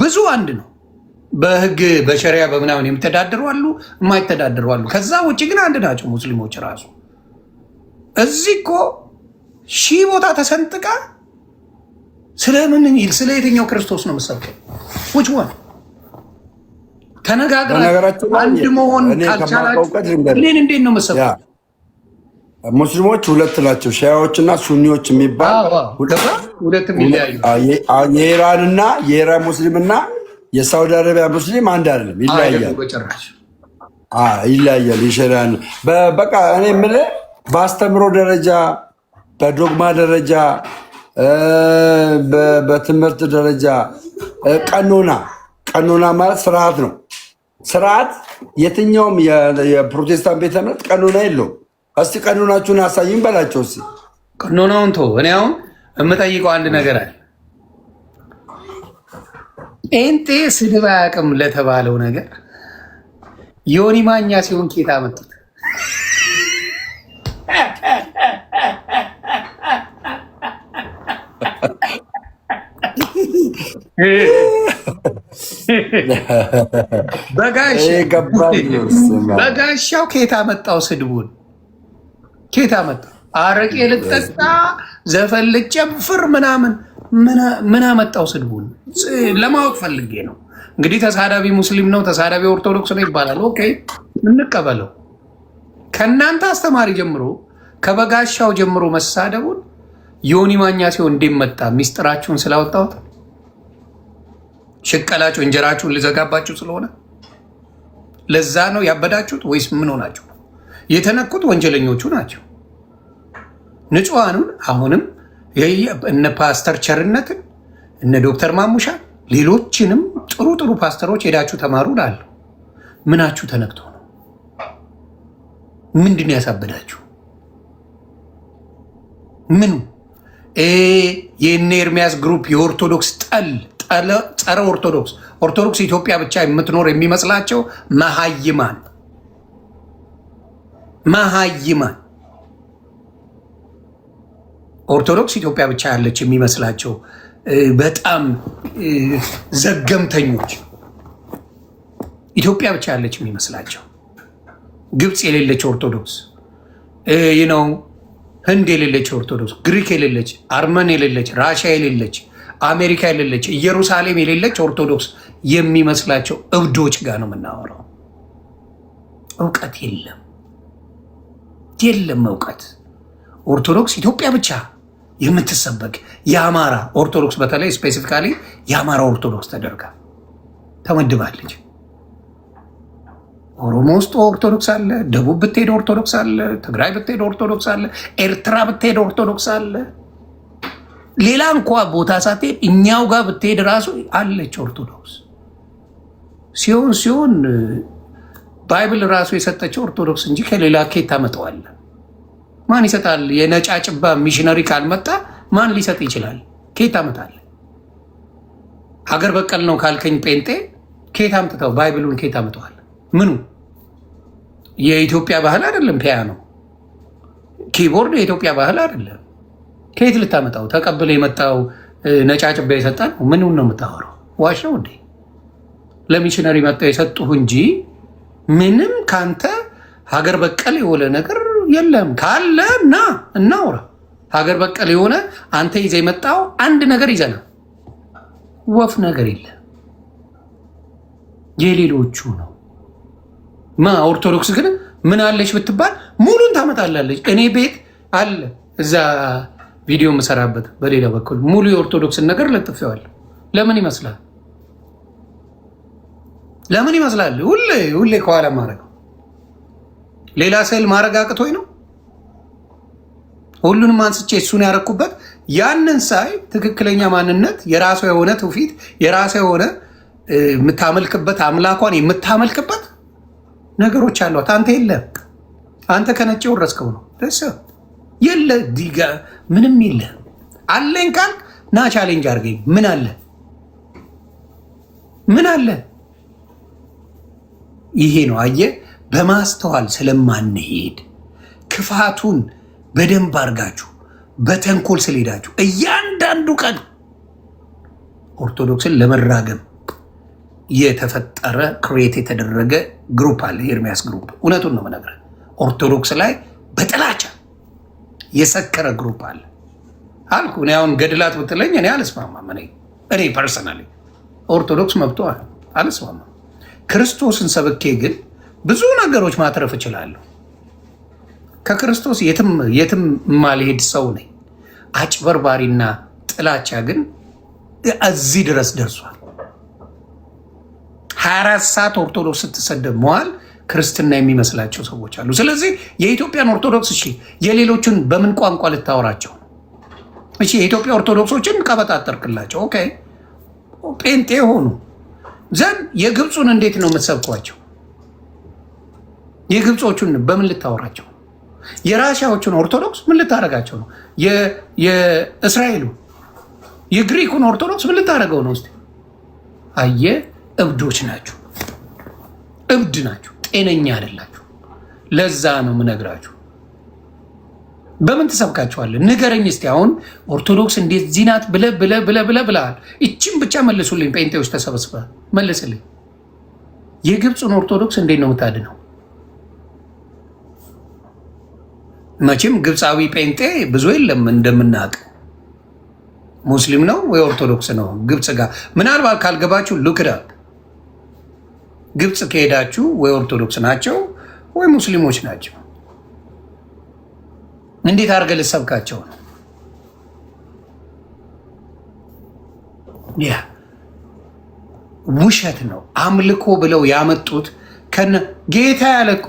ብዙ አንድ ነው። በህግ በሸሪያ በምናምን የሚተዳደሩ አሉ፣ የማይተዳደሩ አሉ። ከዛ ውጭ ግን አንድ ናቸው ሙስሊሞች ራሱ። እዚህ እኮ ሺህ ቦታ ተሰንጥቃ ስለ የትኛው ክርስቶስ ነው የምትሰብከው? ውጭ ሆነ ተነጋግራችሁ አንድ መሆን ካልቻላችሁ እኔን እንዴት ነው የምትሰብከው? ሙስሊሞች ሁለት ናቸው፣ ሻያዎችና ሱኒዎች የሚባል ሁለትም ይለያዩ። የኢራንና የኢራን ሙስሊምና የሳውዲ አረቢያ ሙስሊም አንድ አይደለም፣ ይለያያል። የሸሪያን በቃ እኔ የምልህ በአስተምሮ ደረጃ በዶግማ ደረጃ በትምህርት ደረጃ ቀኖና ማለት ስርዓት ነው። ስርዓት የትኛውም የፕሮቴስታንት ቤተ እምነት ቀኖና የለውም። እስቲ ቀኖናችሁን አሳይም በላቸው። እስቲ ቀኖናውን ተው። እኔ አሁን የምጠይቀው አንድ ነገር አለ። ጴንጤ ስድብ አያውቅም ለተባለው ነገር ዮኒ ማኛ ሲሆን ኬታ መጡት። በጋሻው ኬታ መጣው ስድቡን ኬታ መጣ። አረቄ ልጠጣ ዘፈን ልጨፍር ምናምን ምን አመጣው ስድቡን ለማወቅ ፈልጌ ነው። እንግዲህ ተሳዳቢ ሙስሊም ነው ተሳዳቢ ኦርቶዶክስ ነው ይባላል። ኦኬ እንቀበለው። ከእናንተ አስተማሪ ጀምሮ ከበጋሻው ጀምሮ መሳደቡን ዮኒ ማኛ ሲሆን እንዲመጣ ሚስጥራችሁን ስላወጣሁት ሽቀላችሁ እንጀራችሁን ልዘጋባችሁ ስለሆነ ለዛ ነው ያበዳችሁት ወይስ ምን ሆናችሁ? የተነኩት ወንጀለኞቹ ናቸው። ንጹሐኑን አሁንም እነ ፓስተር ቸርነትን እነ ዶክተር ማሙሻን ሌሎችንም ጥሩ ፓስተሮች ሄዳችሁ ተማሩ ላሉ ምናችሁ ተነክቶ ነው? ምንድን ያሳበዳችሁ? ምኑ የእነ ኤርሚያስ ግሩፕ የኦርቶዶክስ ጸረ ኦርቶዶክስ ኢትዮጵያ ብቻ የምትኖር የሚመስላቸው መሃይማን ኦርቶዶክስ ኢትዮጵያ ብቻ ያለች የሚመስላቸው በጣም ዘገምተኞች፣ ኢትዮጵያ ብቻ ያለች የሚመስላቸው ግብፅ የሌለች ኦርቶዶክስ ነው፣ ህንድ የሌለች ኦርቶዶክስ፣ ግሪክ የሌለች፣ አርመን የሌለች፣ ራሽያ የሌለች፣ አሜሪካ የሌለች፣ ኢየሩሳሌም የሌለች ኦርቶዶክስ የሚመስላቸው እብዶች ጋር ነው የምናወራው። እውቀት የለም እውቀት። ኦርቶዶክስ ኢትዮጵያ ብቻ የምትሰበክ የአማራ ኦርቶዶክስ፣ በተለይ ስፔሲፊካሊ የአማራ ኦርቶዶክስ ተደርጋ ተመድባለች። ኦሮሞ ውስጥ ኦርቶዶክስ አለ፣ ደቡብ ብትሄድ ኦርቶዶክስ አለ፣ ትግራይ ብትሄድ ኦርቶዶክስ አለ፣ ኤርትራ ብትሄድ ኦርቶዶክስ አለ። ሌላ እንኳ ቦታ ሳትሄድ እኛው ጋር ብትሄድ ራሱ አለች ኦርቶዶክስ። ሲሆን ባይብል ራሱ የሰጠችው ኦርቶዶክስ እንጂ ከሌላ ኬት ታመጣዋለ? ማን ይሰጣል? የነጫጭባ ሚሽነሪ ካልመጣ ማን ሊሰጥ ይችላል? ኬት ታመጣለ? ሀገር በቀል ነው ካልከኝ ጴንጤ ኬት አምጥተው ባይብሉን ኬት አምጥተዋል? ምኑ የኢትዮጵያ ባህል አይደለም። ፒያኖ ኪቦርድ የኢትዮጵያ ባህል አይደለም። ከየት ልታመጣው? ተቀብለ የመጣው ነጫጭባ የሰጣን ምኑን ነው የምታወራው? ዋሽ ነው እንዴ? ለሚሽነሪ መጣው የሰጡህ እንጂ ምንም ካንተ ሀገር በቀል የሆነ ነገር የለም። ካለ እና እናውራ። ሀገር በቀል የሆነ አንተ ይዘ የመጣው አንድ ነገር ይዘና ወፍ ነገር የለ። የሌሎቹ ነው። ኦርቶዶክስ ግን ምን አለች ብትባል ሙሉን ታመጣላለች። እኔ ቤት አለ እዛ ቪዲዮ የምሰራበት በሌላ በኩል ሙሉ የኦርቶዶክስን ነገር ለጥፌዋለሁ። ለምን ይመስላል? ሁሌ ከኋላ ማድረግ ሌላ ስዕል ማድረግ አቅቶኝ ነው። ሁሉንም አንስቼ እሱን ያረኩበት ያንን ሳይ ትክክለኛ ማንነት፣ የራሷ የሆነ ትውፊት፣ የራሷ የሆነ የምታመልክበት አምላኳን የምታመልክበት ነገሮች አሏት። አንተ የለም። አንተ ከነጭ ወረስከው ነው ደስ የለ ዲጋ ምንም የለ። አለኝ ካልክ ና ቻሌንጅ አድርገኝ። ምን አለ? ይሄ ነው አየህ። በማስተዋል ስለማንሄድ ክፋቱን በደንብ አድርጋችሁ በተንኮል ስለሄዳችሁ እያንዳንዱ ቀን ኦርቶዶክስን ለመራገም የተፈጠረ ክሬት የተደረገ ግሩፕ አለ፣ ኤርሚያስ ግሩፕ። እውነቱን ነው የምነግርህ። ኦርቶዶክስ ላይ በጥላቻ የሰከረ ግሩፕ አለ አልኩ። እኔ አሁን ገድላት ብትለኝ እኔ አልስማማም። እኔ ፐርሰናሊ ኦርቶዶክስ መብቶ አልስማማም። ክርስቶስን ሰብኬ ግን ብዙ ነገሮች ማትረፍ እችላለሁ። ከክርስቶስ የትም ማልሄድ ሰው ነኝ። አጭበርባሪና ጥላቻ ግን እዚህ ድረስ ደርሷል። 24 ሰዓት ኦርቶዶክስ ስትሰደብ መዋል ክርስትና የሚመስላቸው ሰዎች አሉ። ስለዚህ የኢትዮጵያን ኦርቶዶክስ እሺ፣ የሌሎችን በምን ቋንቋ ልታወራቸው? እሺ፣ የኢትዮጵያ ኦርቶዶክሶችን ቀበጣጠርክላቸው። ኦኬ፣ ጴንጤ ሆኑ ዘንድ የግብፁን እንዴት ነው የምትሰብኳቸው? የግብፆቹን በምን ልታወራቸው? የራሻዎቹን ኦርቶዶክስ ምን ልታደርጋቸው ነው? የእስራኤሉ የግሪኩን ኦርቶዶክስ ምን ልታደርገው ነው? እስኪ አየህ፣ እብዶች ናችሁ፣ እብድ ናችሁ፣ ጤነኛ አይደላችሁ። ለዛ ነው የምነግራችሁ። በምን ትሰብካችኋለን? ንገረኝ እስቲ። አሁን ኦርቶዶክስ እንዴት ዚናት ብለሃል። ይችም ብቻ መልሱልኝ። ጴንጤዎች ተሰብስበ መልስልኝ። የግብፁን ኦርቶዶክስ እንዴት ነው የምታድነው? መቼም ግብፃዊ ጴንጤ ብዙ የለም እንደምናውቅ። ሙስሊም ነው ወይ ኦርቶዶክስ ነው ግብፅ ጋር። ምናልባት ካልገባችሁ ሉክዳ ግብፅ ከሄዳችሁ ወይ ኦርቶዶክስ ናቸው ወይ ሙስሊሞች ናቸው። እንዴት አድርገህ ልትሰብካቸው ነው? ያ ውሸት ነው። አምልኮ ብለው ያመጡት ከነ ጌታ ያለ እኮ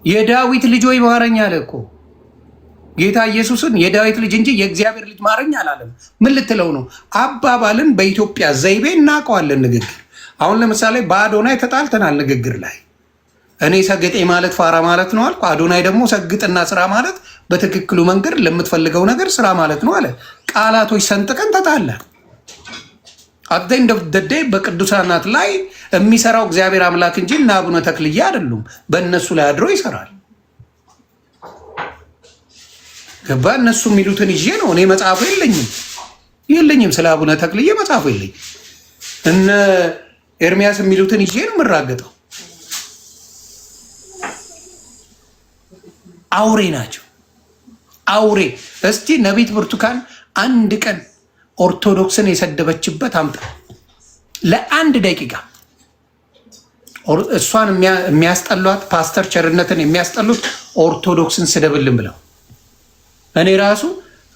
የዳዊት ልጅ ወይ ማረኝ አለ እኮ ጌታ ኢየሱስን። የዳዊት ልጅ እንጂ የእግዚአብሔር ልጅ ማረኝ አላለም። ምን ልትለው ነው? አባባልን በኢትዮጵያ ዘይቤ እናውቀዋለን። ንግግር አሁን ለምሳሌ በአዶናይ ተጣልተናል። ንግግር ላይ እኔ ሰግጤ ማለት ፋራ ማለት ነው አልኩ። አዶናይ ደግሞ ሰግጥና ስራ ማለት በትክክሉ መንገድ ለምትፈልገው ነገር ስራ ማለት ነው አለ። ቃላቶች ሰንጥቀን ተጣላን። አደንደ ደደ በቅዱሳናት ላይ የሚሰራው እግዚአብሔር አምላክ እንጂ እና አቡነ ተክልዬ አይደሉም። በእነሱ ላይ አድሮ ይሰራል። ገባ? እነሱ የሚሉትን ይዤ ነው። እኔ መጽሐፉ የለኝም። ስለ አቡነ ተክልዬ መጽሐፉ የለኝም። እነ ኤርሚያስ የሚሉትን ይዤ ነው የምራገጠው። አውሬ ናቸው፣ አውሬ። እስቲ ነቢት ብርቱካን አንድ ቀን ኦርቶዶክስን የሰደበችበት አምጣ፣ ለአንድ ደቂቃ። እሷን የሚያስጠሏት ፓስተር ቸርነትን የሚያስጠሉት ኦርቶዶክስን ስደብልን ብለው፣ እኔ ራሱ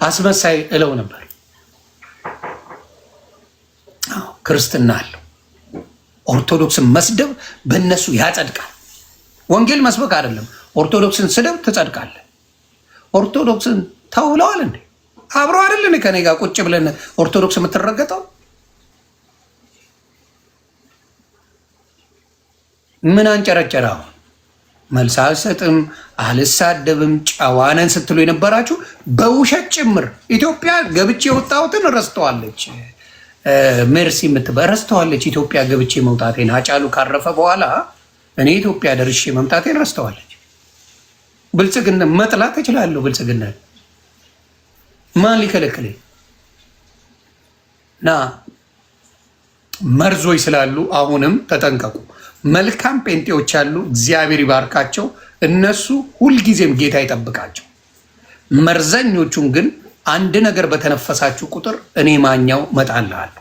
አስመሳይ እለው ነበር። ክርስትና አለው። ኦርቶዶክስን መስደብ በእነሱ ያጸድቃል። ወንጌል መስበክ አይደለም። ኦርቶዶክስን ስደብ ትጸድቃለህ። ኦርቶዶክስን ተውለዋል እንዴ? አብሮ አይደለን ከኔ ጋር ቁጭ ብለን ኦርቶዶክስ የምትረገጠው? ምን አንጨረጨረ? አሁን መልስ አልሰጥም፣ አልሳደብም፣ ጨዋነን ስትሉ የነበራችሁ በውሸት ጭምር ኢትዮጵያ ገብቼ የወጣሁትን ረስተዋለች። ሜርሲ የምትባል ረስተዋለች። ኢትዮጵያ ገብቼ መውጣቴን አጫሉ ካረፈ በኋላ እኔ ኢትዮጵያ ደርሼ መምጣቴን ረስተዋለች። ብልጽግና መጥላት እችላለሁ። ብልጽግና ማን ሊከለክለኝ? ና መርዞች ስላሉ አሁንም ተጠንቀቁ። መልካም ጴንጤዎች አሉ፣ እግዚአብሔር ይባርካቸው። እነሱ ሁልጊዜም ጌታ ይጠብቃቸው። መርዘኞቹን ግን አንድ ነገር በተነፈሳችሁ ቁጥር እኔ ማኛው መጣልሃለሁ።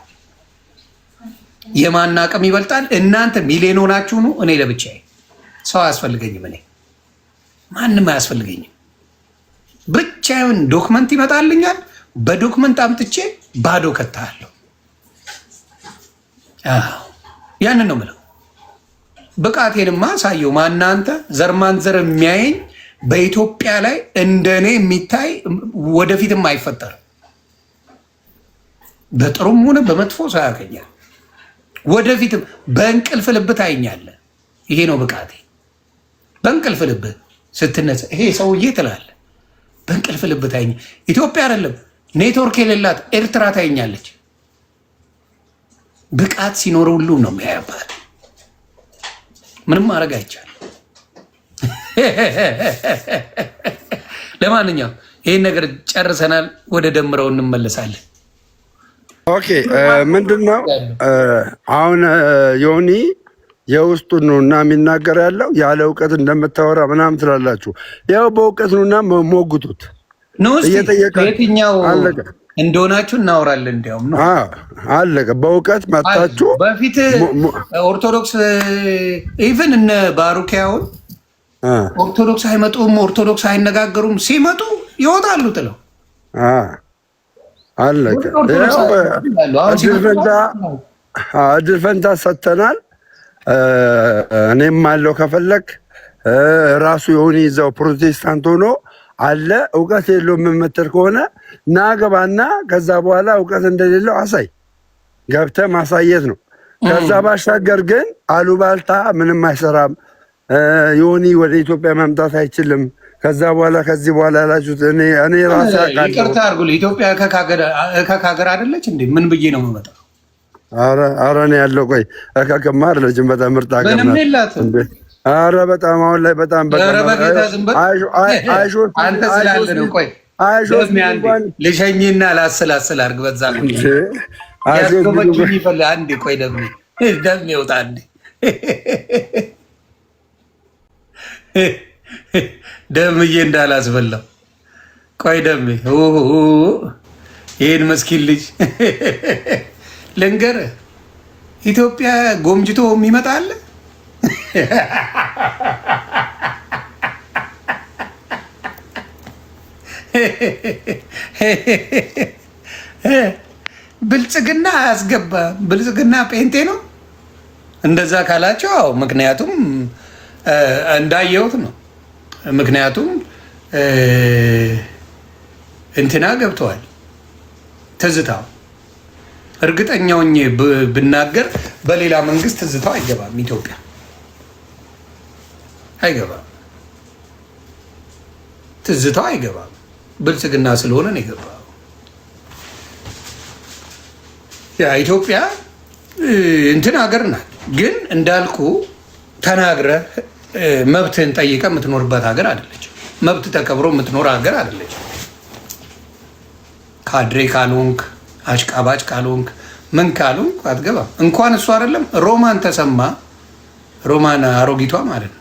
የማን አቅም ይበልጣል? እናንተ ሚሊዮን ሆናችሁ ነው። እኔ ለብቻዬ ሰው አያስፈልገኝም። እኔ ማንም አያስፈልገኝም። ብቻዬን ዶክመንት ይመጣልኛል። በዶክመንት አምጥቼ ባዶ ከታለሁ። ያንን ነው የምለው። ብቃቴንማ ሳየው። ማናንተ ዘር የሚያየኝ በኢትዮጵያ ላይ እንደኔ የሚታይ ወደፊትም አይፈጠርም። በጥሩም ሆነ በመጥፎ ሰው ያገኛል። ወደፊትም በእንቅልፍ ልብ ታይኛለህ። ይሄ ነው ብቃቴ። በእንቅልፍ ልብ ስትነሳ ይሄ ሰውዬ ትላለህ። በእንቅልፍ ልብ ታይኛ። ኢትዮጵያ አይደለም ኔትወርክ የሌላት ኤርትራ ታይኛለች። ብቃት ሲኖር ሁሉ ነው የሚያያባል። ምንም ማድረግ አይቻልም። ለማንኛውም ይህን ነገር ጨርሰናል። ወደ ደምረው እንመለሳለን። ኦኬ ምንድን ነው አሁን ዮኒ የውስጡን ነው እና የሚናገር ያለው ያለ እውቀት እንደምታወራ ምናምን ትላላችሁ። ያው በእውቀት ነው እና ሞግቱት። የትኛው እንደሆናችሁ እናወራለን። እንዲያውም ነው አለቀ። በእውቀት መጣችሁ። በፊት ኦርቶዶክስ ኢቭን እነ ባሩኪያውን ኦርቶዶክስ አይመጡም፣ ኦርቶዶክስ አይነጋገሩም። ሲመጡ ይወጣሉ ጥለው። አለቀ። እድል ፈንታ ሰጥተናል። እኔም አለው ከፈለግ ራሱ የሆነ ይዛው ፕሮቴስታንት ሆኖ አለ እውቀት የለውም የምትል ከሆነ ናገባና ከዛ በኋላ እውቀት እንደሌለው አሳይ። ገብተህ ማሳየት ነው። ከዛ ባሻገር ግን አሉባልታ ምንም አይሰራም። ዮኒ ወደ ኢትዮጵያ መምጣት አይችልም። ከዛ በኋላ ከዚህ በኋላ ያላችሁት እኔ ራሴ አውቃለሁ። ይቅርታ አድርጉልኝ። ኢትዮጵያ ከሀገር አይደለች እንዴ? ምን ብዬ ነው የምመጣው? ኧረ እኔ ያለው ቆይ ከከማ አይደለችም። በጣም ምርጥ ሀገር ናት። ኧረ በጣም አሁን ላይ በጣም አንተ ስላለ ነው። ቆይ ልሸኝና ላስላስል አድርግ። በዛ ያስጎመችኝ ይፈል አንዴ ቆይ ደም ይወጣ አንዴ ደምዬ እንዳላስበላው ቆይ ደሜ ይህን መስኪን ልጅ ልንገርህ፣ ኢትዮጵያ ጎምጅቶ የሚመጣ አለ። ብልጽግና አያስገባም። ብልጽግና ጴንጤ ነው። እንደዛ ካላቸው አዎ፣ ምክንያቱም እንዳየሁት ነው። ምክንያቱም እንትና ገብተዋል። ትዝታው እርግጠኛው ብናገር በሌላ መንግስት ትዝታው አይገባም። ኢትዮጵያ አይገባም። ትዝታው አይገባም። ብልጽግና ስለሆነ ነው የገባው። ያ ኢትዮጵያ እንትን ሀገር ናት። ግን እንዳልኩ ተናግረህ መብትህን ጠይቀህ የምትኖርበት ሀገር አይደለች። መብት ተከብሮ የምትኖር ሀገር አይደለች። ካድሬ ካልሆንክ አሽቃባጭ ካልሆንክ ምን ካልሆንክ አትገባም። እንኳን እሱ አይደለም ሮማን ተሰማ ሮማን አሮጊቷ ማለት ነው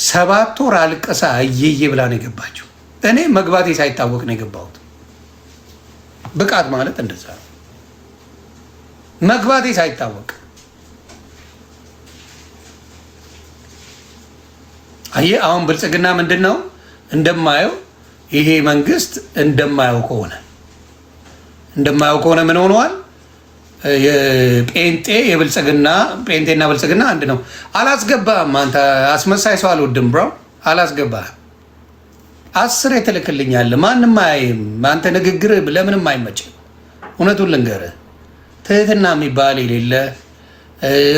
7 ወር አልቀሳ እየየ ብላ ነው የገባቸው። እኔ መግባቴ ሳይታወቅ ነው የገባሁት። ብቃት ማለት እንደዛ ነው። መግባቴ ሳይታወቅ አየህ። አሁን ብልጽግና ምንድን ነው እንደማየው ይሄ መንግስት እንደማየው ከሆነ ምን ሆነዋል? ጴንጤ የብልጽግና ጴንጤና ብልጽግና አንድ ነው። አላስገባህም አንተ አስመሳይ ሰው አልወድም ብሮ አላስገባህም። 10 ትልክልኛለህ ማንም አያይም። አንተ ንግግር ለምንም አይመችም። እውነቱን ልንገርህ ትህትና የሚባል የሌለ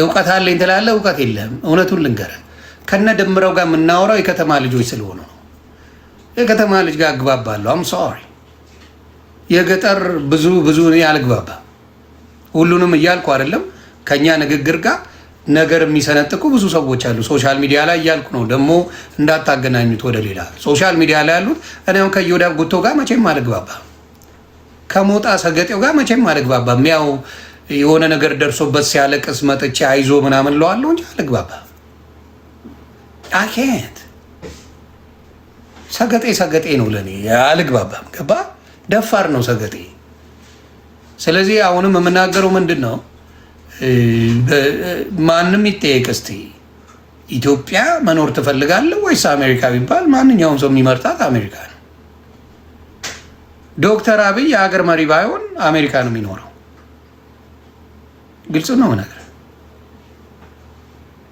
እውቀት አለኝ ትላለህ፣ እውቀት የለህም። እውነቱን ልንገርህ ከነ ደምረው ጋር የምናወራው የከተማ ልጆች ስለሆኑ ነው። የከተማ ልጅ ጋር አግባባለሁ። አም ሶሪ የገጠር ብዙ እኔ አልግባባም። ሁሉንም እያልኩ አይደለም። ከኛ ንግግር ጋር ነገር የሚሰነጥቁ ብዙ ሰዎች አሉ ሶሻል ሚዲያ ላይ እያልኩ ነው። ደግሞ እንዳታገናኙት ወደ ሌላ ሶሻል ሚዲያ ላይ ያሉት። እኔ አሁን ከዮዳብ ጉቶ ጋር መቼም አልግባባም። ከሞጣ ሰገጤው ጋር መቼም አልግባባም። ያው የሆነ ነገር ደርሶበት ሲያለቅስ መጥቼ አይዞ ምናምን ለዋለሁ እንጂ አልግባባም። አኬት ሰገጤ ነው ለኔ አልግባባም። ገባ ደፋር ነው ሰገጤ። ስለዚህ አሁንም የምናገረው ምንድን ነው ማንም ይጠየቅ እስቲ ኢትዮጵያ መኖር ትፈልጋለህ ወይስ አሜሪካ ቢባል ማንኛውም ሰው የሚመርጣት አሜሪካ ነው። ዶክተር አብይ የሀገር መሪ ባይሆን አሜሪካ ነው የሚኖረው። ግልጽ ነው ነገር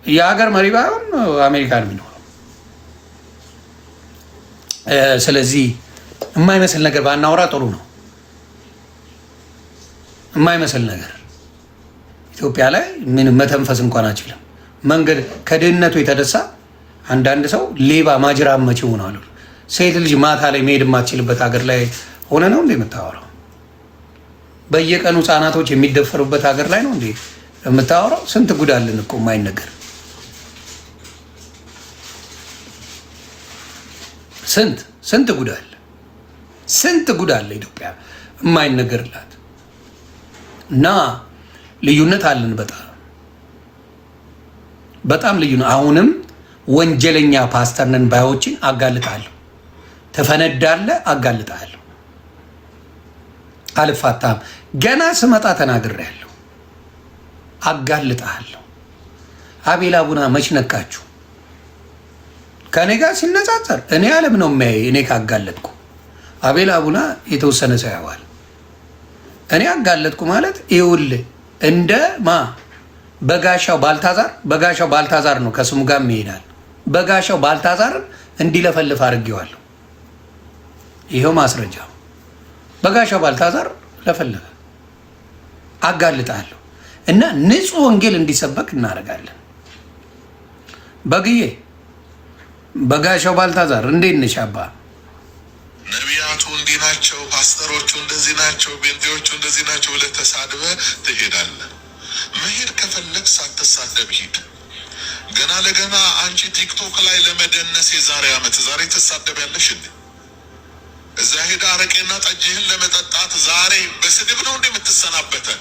የሀገር መሪ ባይሆን አሜሪካ ነው የሚኖረው። ስለዚህ የማይመስል ነገር ባናወራ ጥሩ ነው። የማይመስል ነገር ኢትዮጵያ ላይ ምንም መተንፈስ እንኳን አችልም። መንገድ ከድህነቱ የተነሳ አንዳንድ ሰው ሌባ ማጅራም መቼ ሆኗል። ሴት ልጅ ማታ ላይ መሄድ የማትችልበት ሀገር ላይ ሆነ ነው እንዴ የምታወራው? በየቀኑ ህጻናቶች የሚደፈሩበት ሀገር ላይ ነው እንዴ የምታወራው? ስንት ጉድ አለን እኮ የማይነገር ስንት ጉድ አለ። ስንት ጉድ አለ ኢትዮጵያ የማይነገርላት እና ልዩነት አለን። በጣም ልዩ ነው። አሁንም ወንጀለኛ ፓስተር ነን ባዮችን አጋልጣለሁ። ትፈነዳለህ፣ አጋልጣለሁ። አልፋታም። ገና ስመጣ ተናግሬያለሁ። አጋልጣለሁ። አቤል አቡና መች ነካችሁ? ከእኔ ጋር ሲነጻጸር እኔ ዓለም ነው የሚያይ። እኔ ካጋለጥኩ አቤል አቡና የተወሰነ ሰው ያዋል። እኔ አጋለጥኩ ማለት ይኸውልህ እንደ በጋሻው ባልታዛር ነው ከስሙ ጋር ይሄዳል። በጋሻው ባልታዛርን እንዲለፈልፍ አድርጌዋለሁ። ይኸው ማስረጃው። በጋሻው ባልታዛር ለፈለፈ። አጋልጣለሁ እና ንጹህ ወንጌል እንዲሰበክ እናደርጋለን። በግዬ በጋሻው ባልታዛር እንዴት ነሽ አባ? ነቢያቱ እንዲህ ናቸው፣ ፓስተሮቹ እንደዚህ ናቸው፣ ቤንቴዎቹ እንደዚህ ናቸው ብለህ ተሳድበህ ትሄዳለህ። መሄድ ከፈለግ ሳትሳደብ ሂድ። ገና ለገና አንቺ ቲክቶክ ላይ ለመደነስ የዛሬ ዓመት ዛሬ ትሳደቢያለሽ እንዴ? እዛ ሄዳ አረቄና ጠጅህን ለመጠጣት ዛሬ በስድብ ነው እንዴ የምትሰናበተን?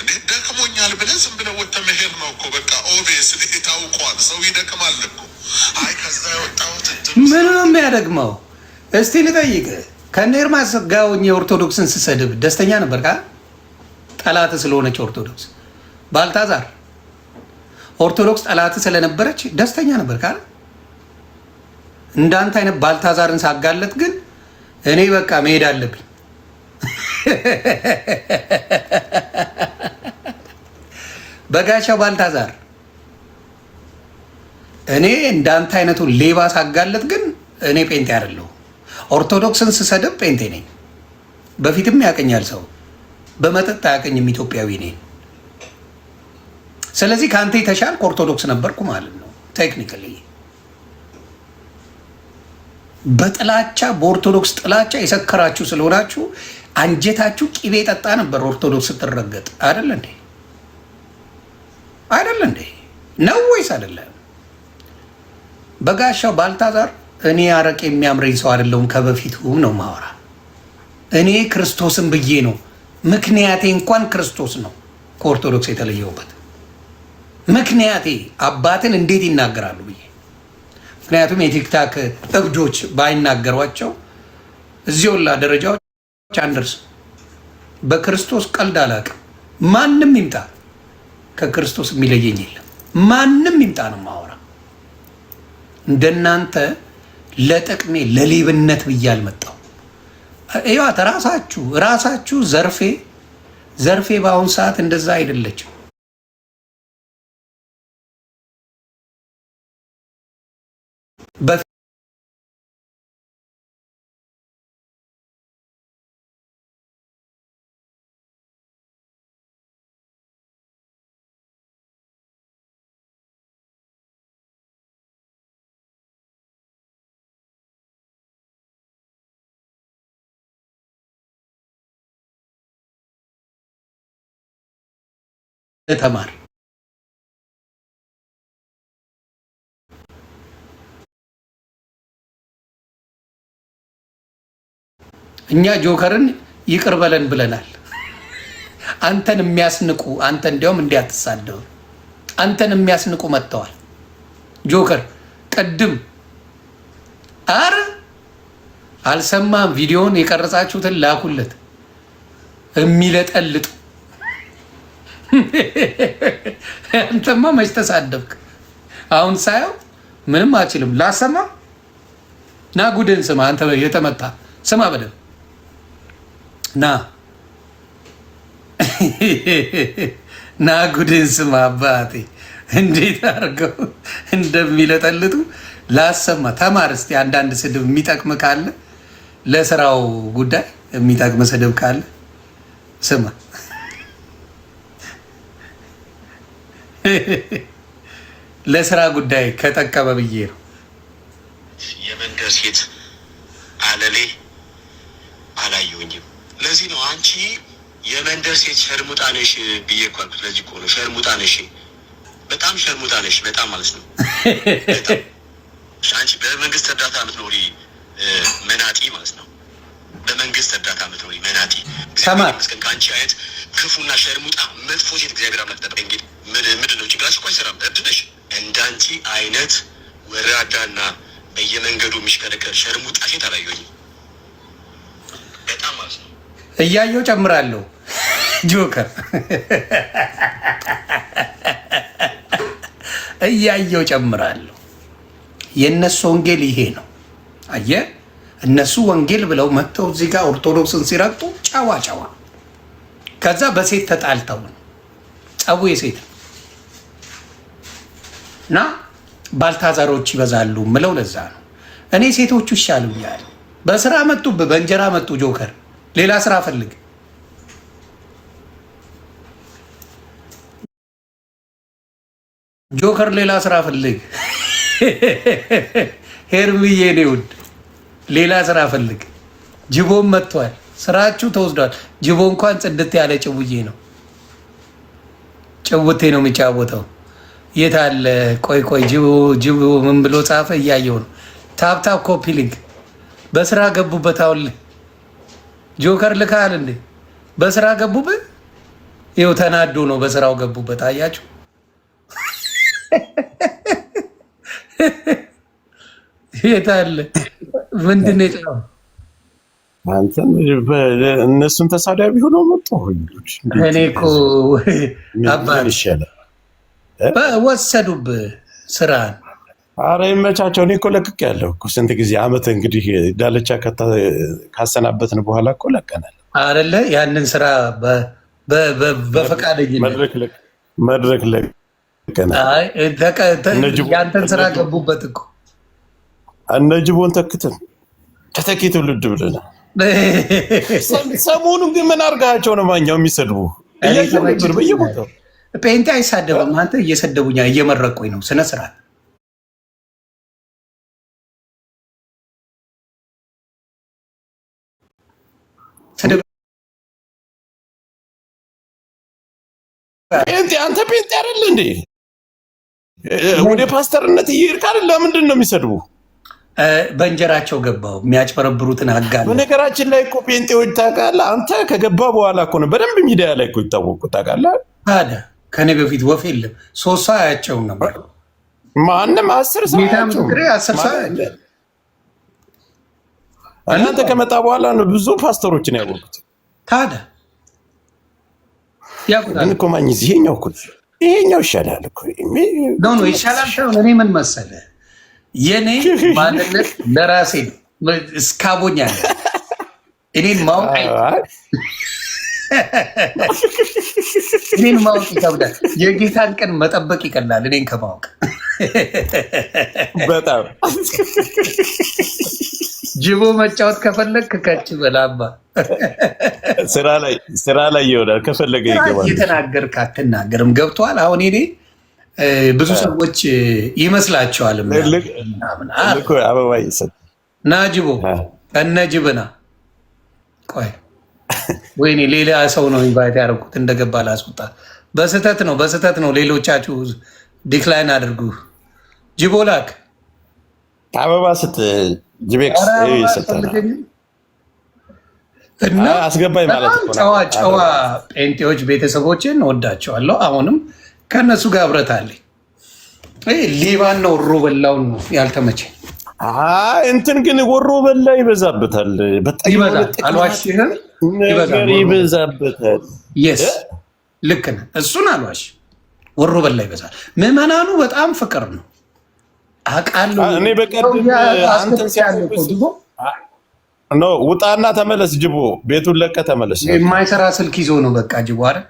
እንዴት ደክሞኛል ብለህ ዝም ብለህ ወጥተህ መሄድ ነው እኮ በቃ ኦቤስ ታውቋል። ሰው ይደክማል እኮ። አይ ከዛ የወጣሁት ምን ነው የሚያደግመው? እስቲ ልጠይቅህ፣ ከነ ኤርማስ ጋር ሆኜ ኦርቶዶክስን ስሰድብ ደስተኛ ነበር? ጠላት ስለሆነች ኦርቶዶክስ ባልታዛር ኦርቶዶክስ ጠላት ስለነበረች ደስተኛ ነበር? እንዳንተ አይነት ባልታዛርን ሳጋለጥ ግን እኔ በቃ መሄድ አለብኝ። በጋሻው ባልታዛር እኔ እንዳንተ አይነቱ ሌባ ሳጋለጥ ግን እኔ ጴንጤ አይደለሁ። ኦርቶዶክስን ስሰድብ ጴንጤ ነኝ። በፊትም ያቀኛል ሰው፣ በመጠጥ አያቀኝም። ኢትዮጵያዊ ነኝ። ስለዚህ ከአንተ የተሻልኩ ኦርቶዶክስ ነበርኩ ማለት ነው። ቴክኒካሊ በጥላቻ በኦርቶዶክስ ጥላቻ የሰከራችሁ ስለሆናችሁ አንጀታችሁ ቂቤ ጠጣ ነበር። ኦርቶዶክስ ስትረገጥ አይደለ እንዴ? አይደለ እንዴ? ነው ወይስ አይደለም? በጋሻው ባልታዛር እኔ አረቄ የሚያምረኝ ሰው አይደለሁም። ከበፊቱም ነው ማወራ። እኔ ክርስቶስን ብዬ ነው። ምክንያቴ እንኳን ክርስቶስ ነው ከኦርቶዶክስ የተለየውበት ምክንያቴ አባትን እንዴት ይናገራሉ ብዬ። ምክንያቱም የቲክታክ እብዶች ባይናገሯቸው እዚህ ወላ ደረጃዎች አንደርስም። በክርስቶስ ቀልድ አላውቅም። ማንም ይምጣ ከክርስቶስ የሚለየኝ የለም። ማንም ይምጣ ነው ማወራ። እንደናንተ ለጥቅሜ ለሌብነት ብዬ አልመጣሁ። ይዋት ራሳችሁ ዘርፌ በአሁን ሰዓት እንደዛ አይደለችም። ተማር እኛ ጆከርን ይቅር በለን ብለናል። አንተን የሚያስንቁ አንተ እንዲያውም እንዲያትሳደው አንተን የሚያስንቁ መጥተዋል። ጆከር ቅድም አረ አልሰማም። ቪዲዮውን የቀረጻችሁትን ላኩለት የሚለጠልጡ አንተማ መች ተሳደብክ? አሁን ሳየው ምንም አችልም። ላሰማ ና ጉድን ስማ። አንተ የተመታ ስማ በደምብ ና ና ጉድን ስማ። አባቴ እንዴት አድርገው እንደሚለጠልጡ ላሰማ። ተማር እስቲ አንዳንድ ስድብ የሚጠቅም ካለ ለስራው ጉዳይ የሚጠቅም ስድብ ካለ ስማ። ለስራ ጉዳይ ከጠቀመ ብዬ ነው። የመንደር ሴት አለሌ አላየሁኝም። ለዚህ ነው አንቺ የመንደር ሴት ሸርሙጣ ነሽ ብዬ እኮ አልኩት። ለዚህ እኮ ነው ሸርሙጣ ነሽ፣ በጣም ሸርሙጣ ነሽ፣ በጣም ማለት ነው። አንቺ በመንግስት እርዳታ የምትኖሪ መናጢ ማለት ነው። በመንግስት እርዳታ የምትኖሪ መናጢ። መስገን ከአንቺ አይነት ክፉና ሸርሙጣ መጥፎ ሴት እግዚአብሔር አምላክ ጠበቀ። እንግዲህ ምንድን ነው ጭንቅላትሽ እኮ አይሰራም። እብድ ነሽ። እንዳንቺ አይነት ወራዳና በየመንገዱ የሚሽከረከር ሸርሙጣ ሴት አላየሁኝም። በጣም ማለት ነው። እያየው ጨምራለሁ። ጆከር እያየው ጨምራለሁ። የእነሱ ወንጌል ይሄ ነው። አየህ፣ እነሱ ወንጌል ብለው መጥተው እዚህ ጋር ኦርቶዶክስን ሲረግጡ ጨዋ ከዛ በሴት ተጣልተው ነው። ጸቡ የሴት እና ባልታዛሮች ይበዛሉ ምለው ለዛ ነው። እኔ ሴቶቹ ይሻሉኛል። በስራ መጡብህ፣ በእንጀራ መጡ። ጆከር ሌላ ስራ ፈልግ። ጆከር ሌላ ስራ ፈልግ። ሄርምዬ እኔ ውድ ሌላ ስራ ፈልግ። ጅቦም መጥቷል። ስራችሁ ተወስዷል። ጅቦ እንኳን ጽድት ያለ ጭውዬ ነው። ጭውቴ ነው የሚጫወተው። የት አለ? ቆይ ጅቦ ምን ብሎ ጻፈ? እያየው ነው። ታፕታፕ ኮፒ ሊንክ በስራ ገቡበት። አሁን ጆከር ልካል እንዴ? በስራ ገቡበት። ይኸው ተናዶ ነው በስራው ገቡበት። አያችሁ? የት አለ? ምንድን ነው የጻፈው? አንተን እነሱን ተሳዳቢ ሆነው መጡ። እኔ እኮ አባት ወሰዱብህ ስራን። አረ ይመቻቸው። እኔ እኮ ለቅቅ ያለው ስንት ጊዜ አመት እንግዲህ ዳለቻ ካሰናበትን በኋላ እኮ ለቀናል አይደለ? ያንን ስራ በፈቃደኝነት መድረክ ለቀናል። ያንተን ስራ ገቡበት እኮ እነ ጅቦን ተክተን ተተኪ ትውልድ ብለናል። ሰሞኑን ግን ምን አድርጋቸው ነው ማኛው የሚሰድቡ? በየቦታው ጴንጤ አይሳደብም። አንተ እየሰደቡኛ እየመረቁኝ ነው። ስነ ስርዓት ጴንጤ አንተ ጴንጤ አይደል እንዴ? ወደ ፓስተርነት እየሄድክ አይደል? ለምንድን ነው የሚሰድቡ? በእንጀራቸው ገባው የሚያጭበረብሩትን አጋለ። በነገራችን ላይ እኮ ጴንጤዎች ታውቃለህ፣ አንተ ከገባ በኋላ እኮ ነው በደንብ ሚዲያ ላይ እኮ ይታወቁ ታውቃለህ። ታዲያ ከኔ በፊት ወፍ የለም 3 ሰው አያቸውም ነበር። ማንም 10 ሰው አያቸውም። 10 ሰው አያቸውም። እናንተ ከመጣ በኋላ ነው ብዙ ፓስተሮችን ያወቁት። ታዲያ ያቁታል እኮ ማግኘት ይሄኛው ይሻላል እኮ ነው ይሻላል። እኔ ምን መሰለህ የኔ ማንነት ለራሴ እስካቦኛል። እኔን ማወቅ ይከብዳል። የጌታን ቀን መጠበቅ ይቀላል እኔን ከማወቅ በጣም። ጅቦ መጫወት ከፈለግ ከች በላባ ስራ ላይ ይሆናል። ከፈለገ ይገባል። እየተናገርክ አትናገርም። ገብቶሃል? አሁን እኔ ብዙ ሰዎች ይመስላቸዋል አበባ ይሰጥ ና ጅቦ እነ ጅብና ቆይ ወይኔ ሌላ ሰው ነው ኢንቫይት ያደረኩት እንደገባ ላስወጣ። በስህተት ነው። ሌሎቻችሁ ዲክላይን አድርጉ። ጅቦ ላክ አበባ ስት ጅቤክስ ይሰጣል እና አስገባኝ ማለት ነው። ጨዋ ጴንጤዎች ቤተሰቦችን እወዳቸዋለሁ። አሁንም ከእነሱ ጋር ህብረት አለኝ። ሌባን ነው ወሮ በላውን ነው ያልተመቸኝ። እንትን ግን ወሮ በላ ይበዛበታል። በጣም አልዋሽህም፣ ይበዛበታል። ልክ ነህ። እሱን አልዋሽ። ወሮ በላ ይበዛል። ምዕመናኑ በጣም ፍቅር ነው አውቃለሁ። እኔ በቀደም አንተን ውጣና ተመለስ ጅቦ፣ ቤቱን ለቀ ተመለስ። የማይሰራ ስልክ ይዞ ነው በቃ ጅቦ አይደል?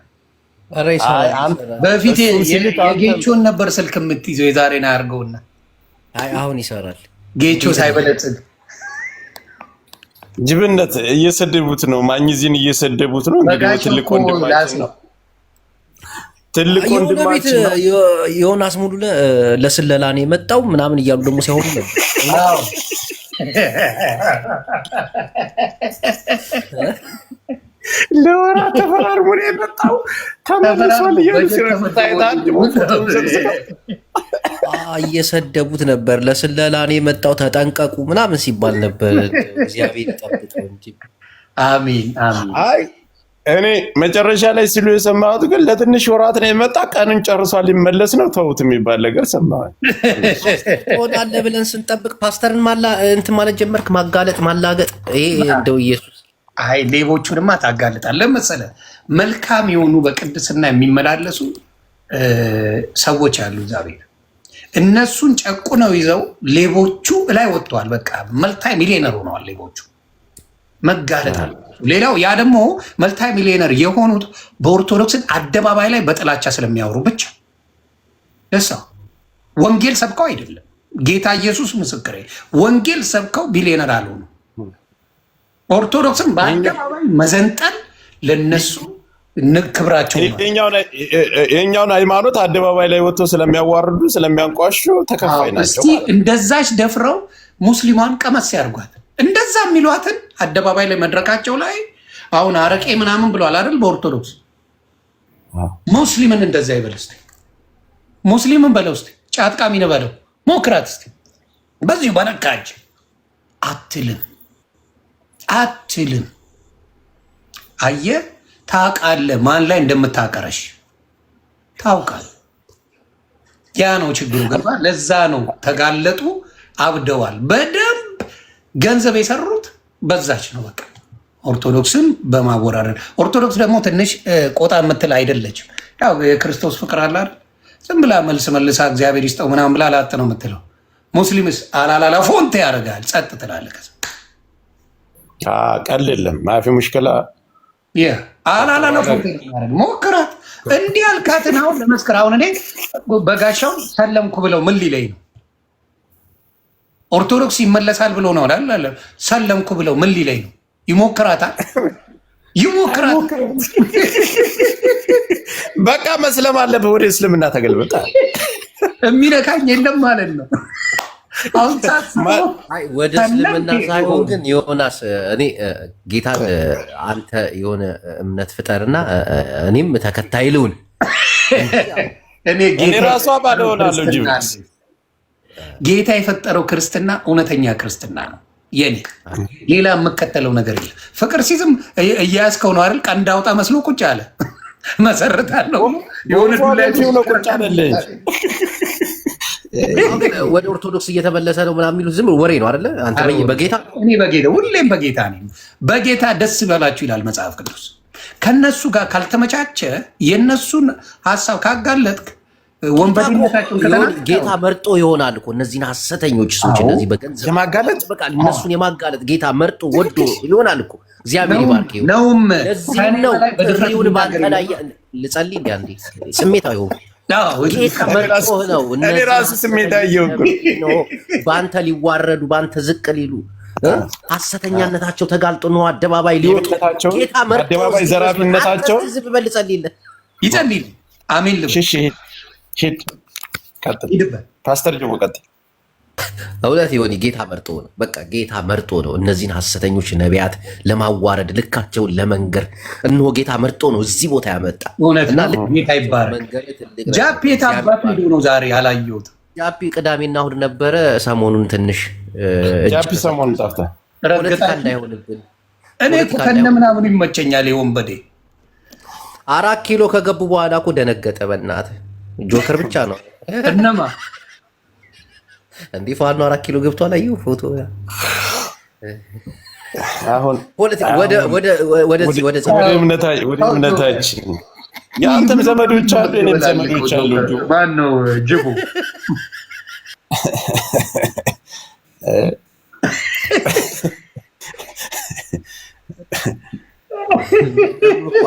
በፊት የጌቾን ነበር ስልክ የምትይዘው። የዛሬን አያርገውና አሁን ይሰራል። ጌቾ ሳይበለጽግ ጅብነት እየሰደቡት ነው። ማኝዚን እየሰደቡት ነው። እንግዲህ ትልቅ ወንድማችን ነው። ትልቅ ወንድማችን ዮናስ ሙሉ ለስለላ ነው የመጣው ምናምን እያሉ ደግሞ ሲያወሩ ነበር። ለወራ ተፈራርሞ ነው የመጣው። ተመልሷል። እየሰደቡት ነበር። ለስለላ ነው የመጣው ተጠንቀቁ ምናምን ሲባል ነበር። እግዚአብሔር ይጠብቀው እንጂ። አሜን አሜን። እኔ መጨረሻ ላይ ሲሉ የሰማሁት ግን ለትንሽ ወራት ነው የመጣ፣ ቀንን ጨርሷል ሊመለስ ነው ተውት የሚባል ነገር ሰማሁ። ትሆናለህ ብለን ስንጠብቅ ፓስተርን እንትን ማለት ጀመርክ፣ ማጋለጥ ማላገጥ። ይሄ እንደው ኢየሱስ ሌቦቹንማ ታጋልጣለህ መሰለህ። መልካም የሆኑ በቅድስና የሚመላለሱ ሰዎች አሉ እዛ ቤት። እነሱን ጨቁነው ይዘው ሌቦቹ ላይ ወጥተዋል። በቃ መልታይ ሚሊዮነር ሆነዋል ሌቦቹ። መጋለጥ አለ። ሌላው ያ ደግሞ መልታይ ሚሊዮነር የሆኑት በኦርቶዶክስን አደባባይ ላይ በጥላቻ ስለሚያወሩ ብቻ ደሳ ወንጌል ሰብከው አይደለም። ጌታ ኢየሱስ ምስክሬ፣ ወንጌል ሰብከው ቢሊዮነር አልሆኑ። ኦርቶዶክስን በአደባባይ መዘንጠል ለነሱ ክብራቸው። የኛውን ሃይማኖት አደባባይ ላይ ወጥቶ ስለሚያዋርዱ ስለሚያንቋሹ ተከፋይ ናቸው። እስቲ እንደዛች ደፍረው ሙስሊሟን ቀመስ ያርጓት። እንደዛ የሚሏትን አደባባይ ላይ መድረካቸው ላይ አሁን አረቄ ምናምን ብለዋል አይደል? በኦርቶዶክስ ሙስሊምን እንደዛ ይበል እስቲ። ሙስሊምን በለው እስቲ፣ ጫት ቃሚ ነው በለው፣ ሞክራት እስቲ። በዚሁ በነካች አትልም። አየህ፣ ታውቃለህ ማን ላይ እንደምታቀረሽ ታውቃለህ። ያ ነው ችግሩ። ገባ? ለዛ ነው ተጋለጡ፣ አብደዋል። በደንብ ገንዘብ የሰሩት በዛች ነው። በቃ ኦርቶዶክስን በማወራረድ ኦርቶዶክስ ደግሞ ትንሽ ቆጣ የምትል አይደለችም። ያው የክርስቶስ ፍቅር አለ አይደል? ዝም ብላ መልሳ እግዚአብሔር ይስጠው ምናምን ብላ ላጥ ነው የምትለው። ሙስሊምስ አላላላ ፎንቴ ያደርጋል፣ ጸጥ ትላለህ። ቀል የለም ማፊ ሙሽከላ አላላላ ፎንቴ ያደርግ። ሞክራት እንዲህ አልካትን። አሁን ለመስከር አሁን እኔ በጋሻው ሰለምኩ ብለው ምን ሊለኝ ነው? ኦርቶዶክስ ይመለሳል ብሎ ነው አይደል? ሰለምኩ ብለው ምን ሊለኝ ነው? ይሞክራታል። በቃ መስለም አለብህ። ወደ እስልምና ተገልበጣ የሚነካኝ የለም ማለት ነው። አሁን ወደ እስልምና ሳይሆን ግን ዮናስ፣ እኔ ጌታ አንተ የሆነ እምነት ፍጠርና እኔም ተከታይ ልሁን። እኔ ራሷ ባለሆናለሁ እንጂ ጌታ የፈጠረው ክርስትና እውነተኛ ክርስትና ነው። የኔ ሌላ የምከተለው ነገር የለም። ፍቅር ሲዝም እያያዝከው ነው አይደል? ቀንድ አውጣ መስሎ ቁጭ አለ። መሰረታለሁ የሆነ ቁጭ አለልኝ። ወደ ኦርቶዶክስ እየተመለሰ ነው ምናምን የሚሉት ዝም ወሬ ነው አይደለ? አንተ በጌታ እኔ በጌታ ሁሌም በጌታ ነኝ። በጌታ ደስ ይበላችሁ ይላል መጽሐፍ ቅዱስ። ከነሱ ጋር ካልተመቻቸ የነሱን ሀሳብ ካጋለጥክ ወንበዴነታቸውን ጌታ መርጦ ይሆናል እኮ እነዚህን ሐሰተኞች ሰዎች እነዚህ በገንዘብ የማጋለጥ በቃ እነሱን የማጋለጥ ጌታ መርጦ ወዶ ይሆናል እኮ። እግዚአብሔር ይባርክ። ነውም ነው ጥሪውን ባንተላይ ልጸልይ እንዴ አንዴ ስሜታዊ ሆነ ጌታ መርጦ ነው። እኔ ራሱ ስሜታዊ ሆንኩ። በአንተ ሊዋረዱ በአንተ ዝቅ ሊሉ ሐሰተኛነታቸው ተጋልጦ ነው አደባባይ ሊወጡ ጌታ መርጦ አደባባይ ዘራፊነታቸው ዝም በል ጸልይለት ይጸልይ። አሜን ልብ ሂድ ቀጥል። ፓስተር ጅቦ ቀጥል። እውነት ይሆን ጌታ መርጦ ነው። በቃ ጌታ መርጦ ነው እነዚህን ሐሰተኞች ነቢያት ለማዋረድ ልካቸውን ለመንገር እነሆ ጌታ መርጦ ነው እዚህ ቦታ ያመጣ። እና ጌታ ይባረክ። ጃፒ የታባት ሄዶ ነው ዛሬ ያላየሁት። ጃፒ ቅዳሜና እሑድ ነበረ። ሰሞኑን ትንሽ ጃፒ ሰሞኑን ጠፍታ ፖለቲካ እንዳይሆንብን እኔ እኮ ከነ ምናምኑ ይመቸኛል። የወንበዴ 4 ኪሎ ከገቡ በኋላ እኮ ደነገጠ። በእናትህ ጆከር ብቻ ነው እነማ እንዲህ ፋኖ 4 ኪሎ ገብቶ አላየሁ ፎቶ። አሁን ፖለቲካ ወደ እምነታችን የአንተም ዘመዶች አሉ፣ የእኔም ዘመዶች አሉ። ማነው ጅቡ?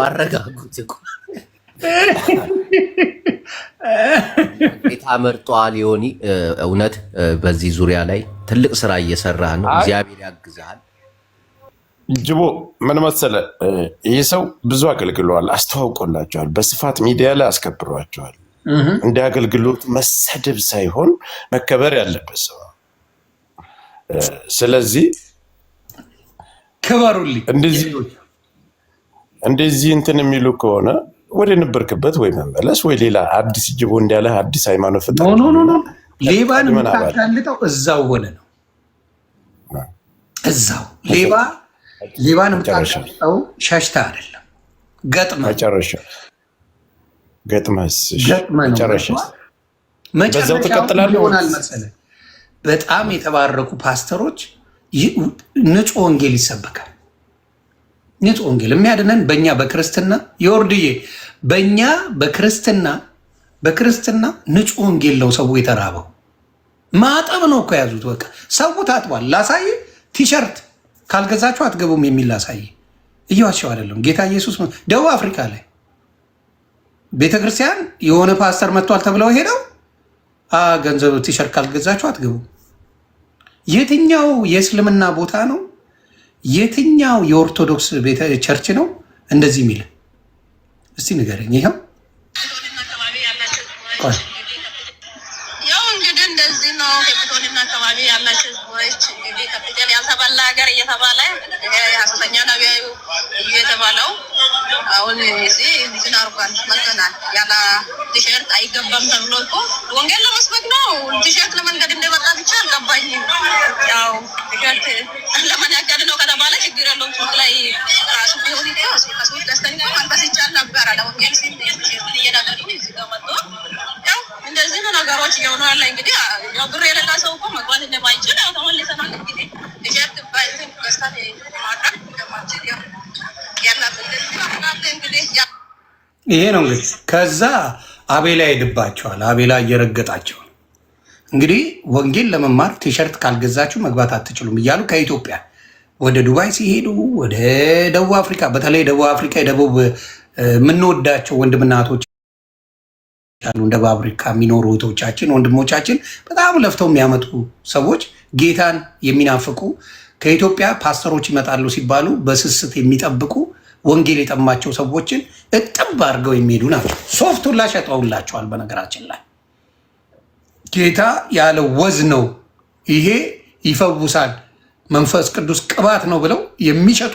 አረጋጉት እኮ ጌታ መርጧል። ዮኒ እውነት በዚህ ዙሪያ ላይ ትልቅ ስራ እየሰራ ነው። እግዚአብሔር ያግዛል። ጅቦ ምን መሰለህ፣ ይህ ሰው ብዙ አገልግሏል፣ አስተዋውቆላቸዋል፣ በስፋት ሚዲያ ላይ አስከብሯቸዋል። እንደ አገልግሎቱ መሰደብ ሳይሆን መከበር ያለበት ሰው። ስለዚህ ክበሩልኝ። እንደዚህ እንትን የሚሉ ከሆነ ወደ ነበርክበት ወይ መመለስ ወይ ሌላ አዲስ ጅቦ እንዳለ አዲስ ሃይማኖት ፍጠር። ሌባን የምታጋልጠው እዛው ሆነ ነው። እዛው ሌባን የምታጋልጠው ሸሽታ አይደለም፣ ገጥመህ በዛው ትቀጥላለህ። ይሆናል መሰለህ። በጣም የተባረኩ ፓስተሮች ንጹህ ወንጌል ይሰበካል። ንጹህ ወንጌል የሚያድነን በእኛ በክርስትና የወርድዬ በእኛ በክርስትና ንጹህ ወንጌል ነው። ሰው የተራበው ማጠብ ነው እኮ ያዙት። በቃ ሰው ታጥቧል። ላሳይ ቲሸርት ካልገዛችሁ አትገቡም የሚል ላሳይ። እየዋሸው አይደለም። ጌታ ኢየሱስ ደቡብ አፍሪካ ላይ ቤተክርስቲያን የሆነ ፓስተር መጥቷል ተብለው ሄደው ገንዘብ ቲሸርት ካልገዛችሁ አትገቡም። የትኛው የእስልምና ቦታ ነው? የትኛው የኦርቶዶክስ ቤተ ቸርች ነው እንደዚህ የሚል? እስቲ ንገረኝ። ይኸው ያው እንግዲህ እንደዚህ ነው። ኬፕቶንና አካባቢ ያላችሁ ሰዎች እንግዲህ ካፒታል ያልተባለ ሀገር እየተባለ ሐሰተኛ ነቢያዩ እየተባለው አሁን እዚህ እንትን አርጓል መጥተናል። ያለ ቲሸርት አይገባም ተብሎ እኮ ወንጌል ለመስበክ ነው። ቲሸርት ለመንገድ እንደመጣ ብቻ አልገባኝም። ያው ቲሸርት ለምን ያጋድ ነው ከተባለ ችግር የለውም። ሱቅ ላይ ራሱ ቢሆን ከሱቅ ገዝተን ማልበስ ይቻል ነበረ። ለወንጌል ሲል ቲሸርት እየዳገዱ እዚህ ጋር መጥቶ ያው እንደዚህ ነው ነገሮች እየሆኑ ያለ። እንግዲህ ያው ብር የሌላ ሰው እኮ መግባት እንደማይችል ያው ተመልሰናል። እንግዲህ ቲሸርት ባይዘን ገዝተን ማድረግ እንደማይችል ያው ይሄ ነው እንግዲህ። ከዛ አቤላ ይሄድባቸዋል። አቤላ እየረገጣቸው እንግዲህ ወንጌል ለመማር ቲሸርት ካልገዛችሁ መግባት አትችሉም እያሉ ከኢትዮጵያ ወደ ዱባይ ሲሄዱ ወደ ደቡብ አፍሪካ፣ በተለይ ደቡብ አፍሪካ የደቡብ የምንወዳቸው ወንድምና እህቶች አሉ። ደቡብ አፍሪካ የሚኖሩ እህቶቻችን ወንድሞቻችን በጣም ለፍተው የሚያመጡ ሰዎች ጌታን የሚናፍቁ ከኢትዮጵያ ፓስተሮች ይመጣሉ ሲባሉ በስስት የሚጠብቁ ወንጌል የጠማቸው ሰዎችን እጥብ አድርገው የሚሄዱ ናቸው። ሶፍቱላ ሸጠውላቸዋል። በነገራችን ላይ ጌታ ያለ ወዝ ነው፣ ይሄ ይፈውሳል፣ መንፈስ ቅዱስ ቅባት ነው ብለው የሚሸጡ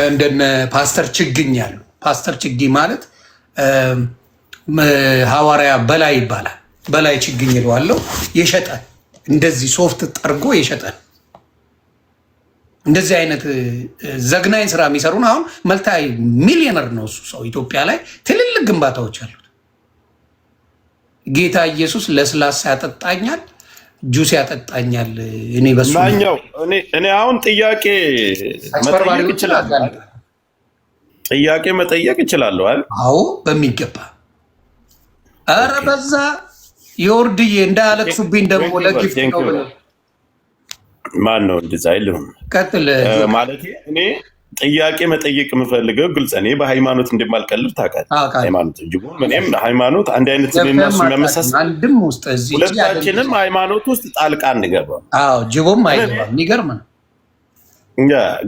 እንደነ ፓስተር ችግኝ ያሉ። ፓስተር ችግኝ ማለት ሐዋርያ በላይ ይባላል። በላይ ችግኝ ይለዋለሁ የሸጠ እንደዚህ ሶፍት ጠርጎ የሸጠ እንደዚህ አይነት ዘግናኝ ስራ የሚሰሩን አሁን መልታይ ሚሊዮነር ነው እሱ ሰው። ኢትዮጵያ ላይ ትልልቅ ግንባታዎች አሉት። ጌታ ኢየሱስ ለስላሳ ያጠጣኛል፣ ጁስ ያጠጣኛል። እኔ በሱ እኔ አሁን ጥያቄ መጠየቅ እችላለሁ አይደል? አዎ በሚገባ። ኧረ በዛ የወርድዬ እንዳያለቅሱብኝ ደግሞ ለጊፍት ነው ብለው ማን ነው እንደዛ አይልም። ቀጥል ማለት እኔ ጥያቄ መጠየቅ የምፈልገው ግልጽ፣ እኔ በሃይማኖት እንደማልቀልድ ታውቃለህ። ሃይማኖት ጅቦም እኔም ሃይማኖት አንድ አይነት ስለሚመሳሰል ሁለታችንም ሃይማኖት ውስጥ ጣልቃ እንገባም። አዎ ጅቦም አይገባም። የሚገርም ነው።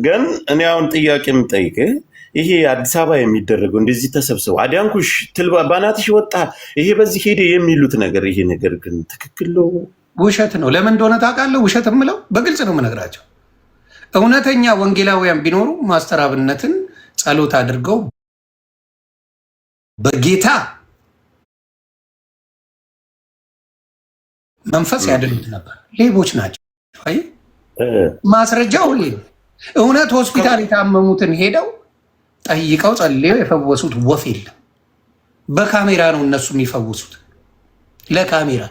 ግን እኔ አሁን ጥያቄ የምጠይቅህ ይሄ አዲስ አበባ የሚደረገው እንደዚህ ተሰብስበው አዲያንኩሽ ትልባ ባናትሽ ወጣ ይሄ በዚህ ሄደ የሚሉት ነገር ይሄ ነገር ግን ትክክል ነው? ውሸት ነው። ለምን እንደሆነ ታውቃለህ? ውሸት የምለው በግልጽ ነው የምነግራቸው። እውነተኛ ወንጌላውያን ቢኖሩ ማስተር አብነትን ጸሎት አድርገው በጌታ መንፈስ ያድኑት ነበር። ሌቦች ናቸው። አይ ማስረጃው እውነት ሆስፒታል የታመሙትን ሄደው ጠይቀው ጸልየው የፈወሱት ወፍ የለም። በካሜራ ነው እነሱ የሚፈውሱት፣ ለካሜራ።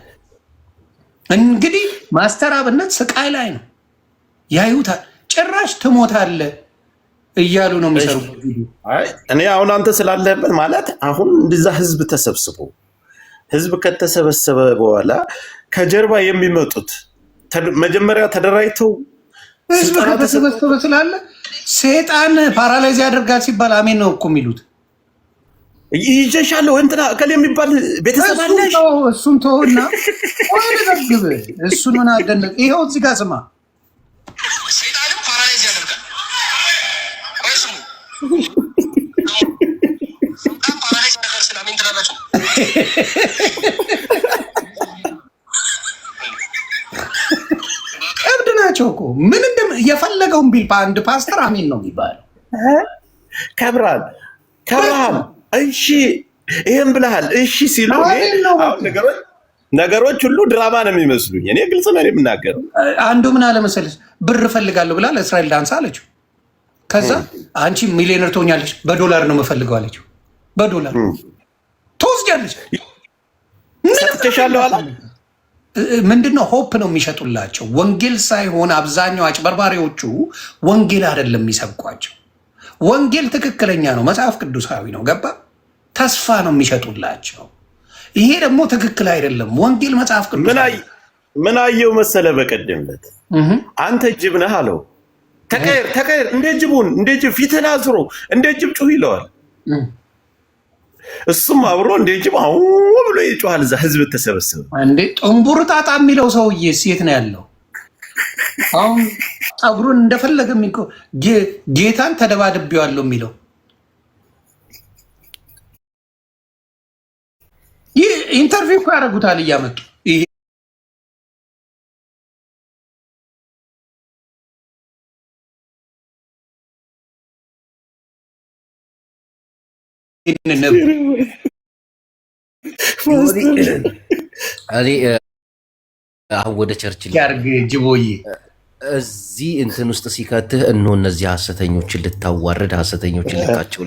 እንግዲህ ማስተር አብነት ስቃይ ላይ ነው፣ ያዩታል። ጭራሽ ትሞታለህ እያሉ ነው የሚሰሩት። እኔ አሁን አንተ ስላለህበት ማለት አሁን እንደዛ ህዝብ ተሰብስቦ ህዝብ ከተሰበሰበ በኋላ ከጀርባ የሚመጡት መጀመሪያ ተደራጅተው ህዝብ ከተሰበሰበ ስላለ ሴጣን ፓራላይዝ ያደርጋል ሲባል አሜን ነው እኮ የሚሉት። ይጀሻለሁ እንትና እከሌ የሚባል ቤተሰብ አለሽ። እሱን ተውና ወደ ዘግብ እሱን ምን አደነቅ። ይኸው እዚህ ጋር ስማ፣ ሴጣንም ፓራላይዝ ያደርጋል። ወይ ስሙ ሴጣን ፓራላይዝ ያደርጋል ስለ አሜን ትላላችሁ። እብድ ናቸው እኮ ምን የፈለገውን ቢል በአንድ ፓስተር አሜን ነው የሚባለው። ከብራል እሺ ይሄን ብለሃል እሺ ሲሉ ነገሮች ሁሉ ድራማ ነው የሚመስሉኝ። እኔ ግልጽ ነው የምናገረው። አንዱ ምን አለ መሰለሽ፣ ብር እፈልጋለሁ ብላ ለእስራኤል ዳንሳ አለችው። ከዛ አንቺ ሚሊዮነር ትሆኛለች፣ በዶላር ነው የምፈልገው አለችው። በዶላር ትወስጃለች። ሰጥቼሻለሁ አላ ምንድነው ሆፕ ነው የሚሸጡላቸው፣ ወንጌል ሳይሆን። አብዛኛው አጭበርባሪዎቹ ወንጌል አይደለም የሚሰብኳቸው። ወንጌል ትክክለኛ ነው፣ መጽሐፍ ቅዱሳዊ ነው። ገባ? ተስፋ ነው የሚሸጡላቸው። ይሄ ደግሞ ትክክል አይደለም። ወንጌል መጽሐፍ ቅዱስ ምን አየው መሰለ፣ በቀደምለት አንተ ጅብ ነህ አለው። ተቀየር እንደ ጅቡን እንደ ጅብ ፊትህን አዝሮ እንደ ጅብ ጩህ ይለዋል። እሱም አብሮ እንደ ጅብ አው ብሎ ይጮሃል። እዛ ህዝብ ተሰበሰበ። እንዴ ጥንቡር ጣጣ የሚለው ሰውዬ ሴት ነው ያለው። አሁን ጸጉሩን እንደፈለገ ጌታን ተደባድቤዋለሁ የሚለው ይህ ኢንተርቪው እኮ ያደርጉታል እያመጡ። ይሄ አሁን ወደ ቸርች ያርግ ጅቦዬ እዚህ እንትን ውስጥ ሲከትህ እነሆ እነዚህ ሐሰተኞችን ልታዋርድ፣ ሐሰተኞችን ልታቸው፣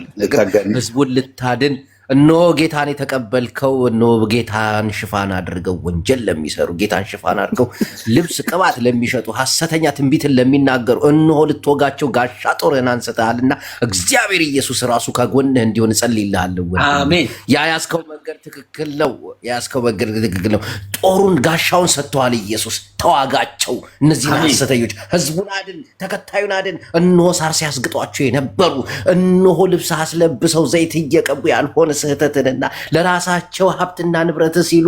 ህዝቡን ልታድን እነሆ ጌታን የተቀበልከው እነሆ ጌታን ሽፋን አድርገው ወንጀል ለሚሰሩ ጌታን ሽፋን አድርገው ልብስ ቅባት ለሚሸጡ ሐሰተኛ ትንቢትን ለሚናገሩ እነሆ ልትወጋቸው ጋሻ ጦርህን አንስተሃልና እግዚአብሔር ኢየሱስ ራሱ ከጎንህ እንዲሆን እጸልይልሃለሁ። አሜን። ያያዝከው መንገድ ትክክል ነው። ያያዝከው መንገድ ትክክል ነው። ጦሩን ጋሻውን ሰጥተዋል ኢየሱስ። ተዋጋቸው፣ እነዚህን ሐሰተኞች። ህዝቡን አድን፣ ተከታዩን አድን። እነሆ ሳር ሲያስግጧቸው የነበሩ እነሆ ልብስ አስለብሰው ዘይት እየቀቡ ያልሆነ ስህተትንና ለራሳቸው ሀብትና ንብረት ሲሉ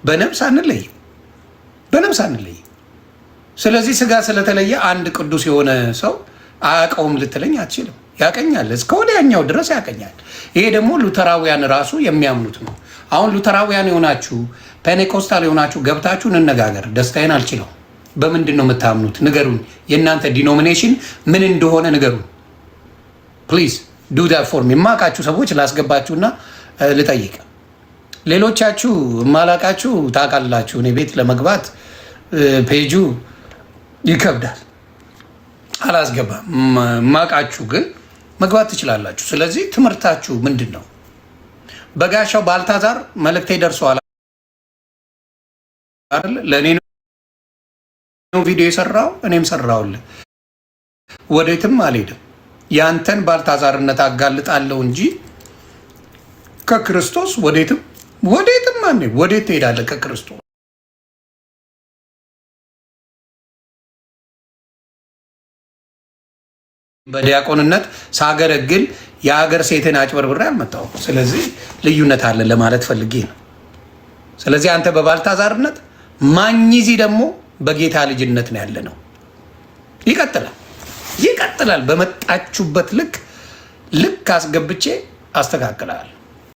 በነፍስ አንለይ። ስለዚህ ስጋ ስለተለየ አንድ ቅዱስ የሆነ ሰው አያውቀውም ልትለኝ አትችልም። ያቀኛል፣ እስከ ወዲያኛው ድረስ ያቀኛል። ይሄ ደግሞ ሉተራውያን ራሱ የሚያምኑት ነው። አሁን ሉተራውያን የሆናችሁ ፔኔኮስታል የሆናችሁ ገብታችሁ እንነጋገር። ደስታዬን አልችለው። በምንድን ነው የምታምኑት? ንገሩን። የእናንተ ዲኖሚኔሽን ምን እንደሆነ ንገሩን ፕሊዝ። ዱ ዳት ፎር ሚ። የማውቃችሁ ሰዎች ላስገባችሁና ልጠይቅ። ሌሎቻችሁ የማላውቃችሁ ታውቃላችሁ። እኔ ቤት ለመግባት ፔጁ ይከብዳል፣ አላስገባም። የማውቃችሁ ግን መግባት ትችላላችሁ። ስለዚህ ትምህርታችሁ ምንድን ነው? በጋሻው ባልታዛር መልእክቴ ደርሰዋል አይደል? ለእኔ ነው ቪዲዮ የሰራው፣ እኔም ሰራውልህ። ወዴትም አልሄድም። ያንተን ባልታዛርነት አጋልጣለሁ እንጂ ከክርስቶስ ወዴትም አንሄድ። ወዴት ትሄዳለህ ከክርስቶስ? በዲያቆንነት ሳገለግል የሀገር ሴትን አጭበርብሬ አልመጣሁም። ስለዚህ ልዩነት አለ ለማለት ፈልጌ ነው። ስለዚህ አንተ በባልታዛርነት ማኝዚ ደግሞ በጌታ ልጅነት ነው ያለ ነው። ይቀጥላል። በመጣችሁበት ልክ አስገብቼ አስተካክላል።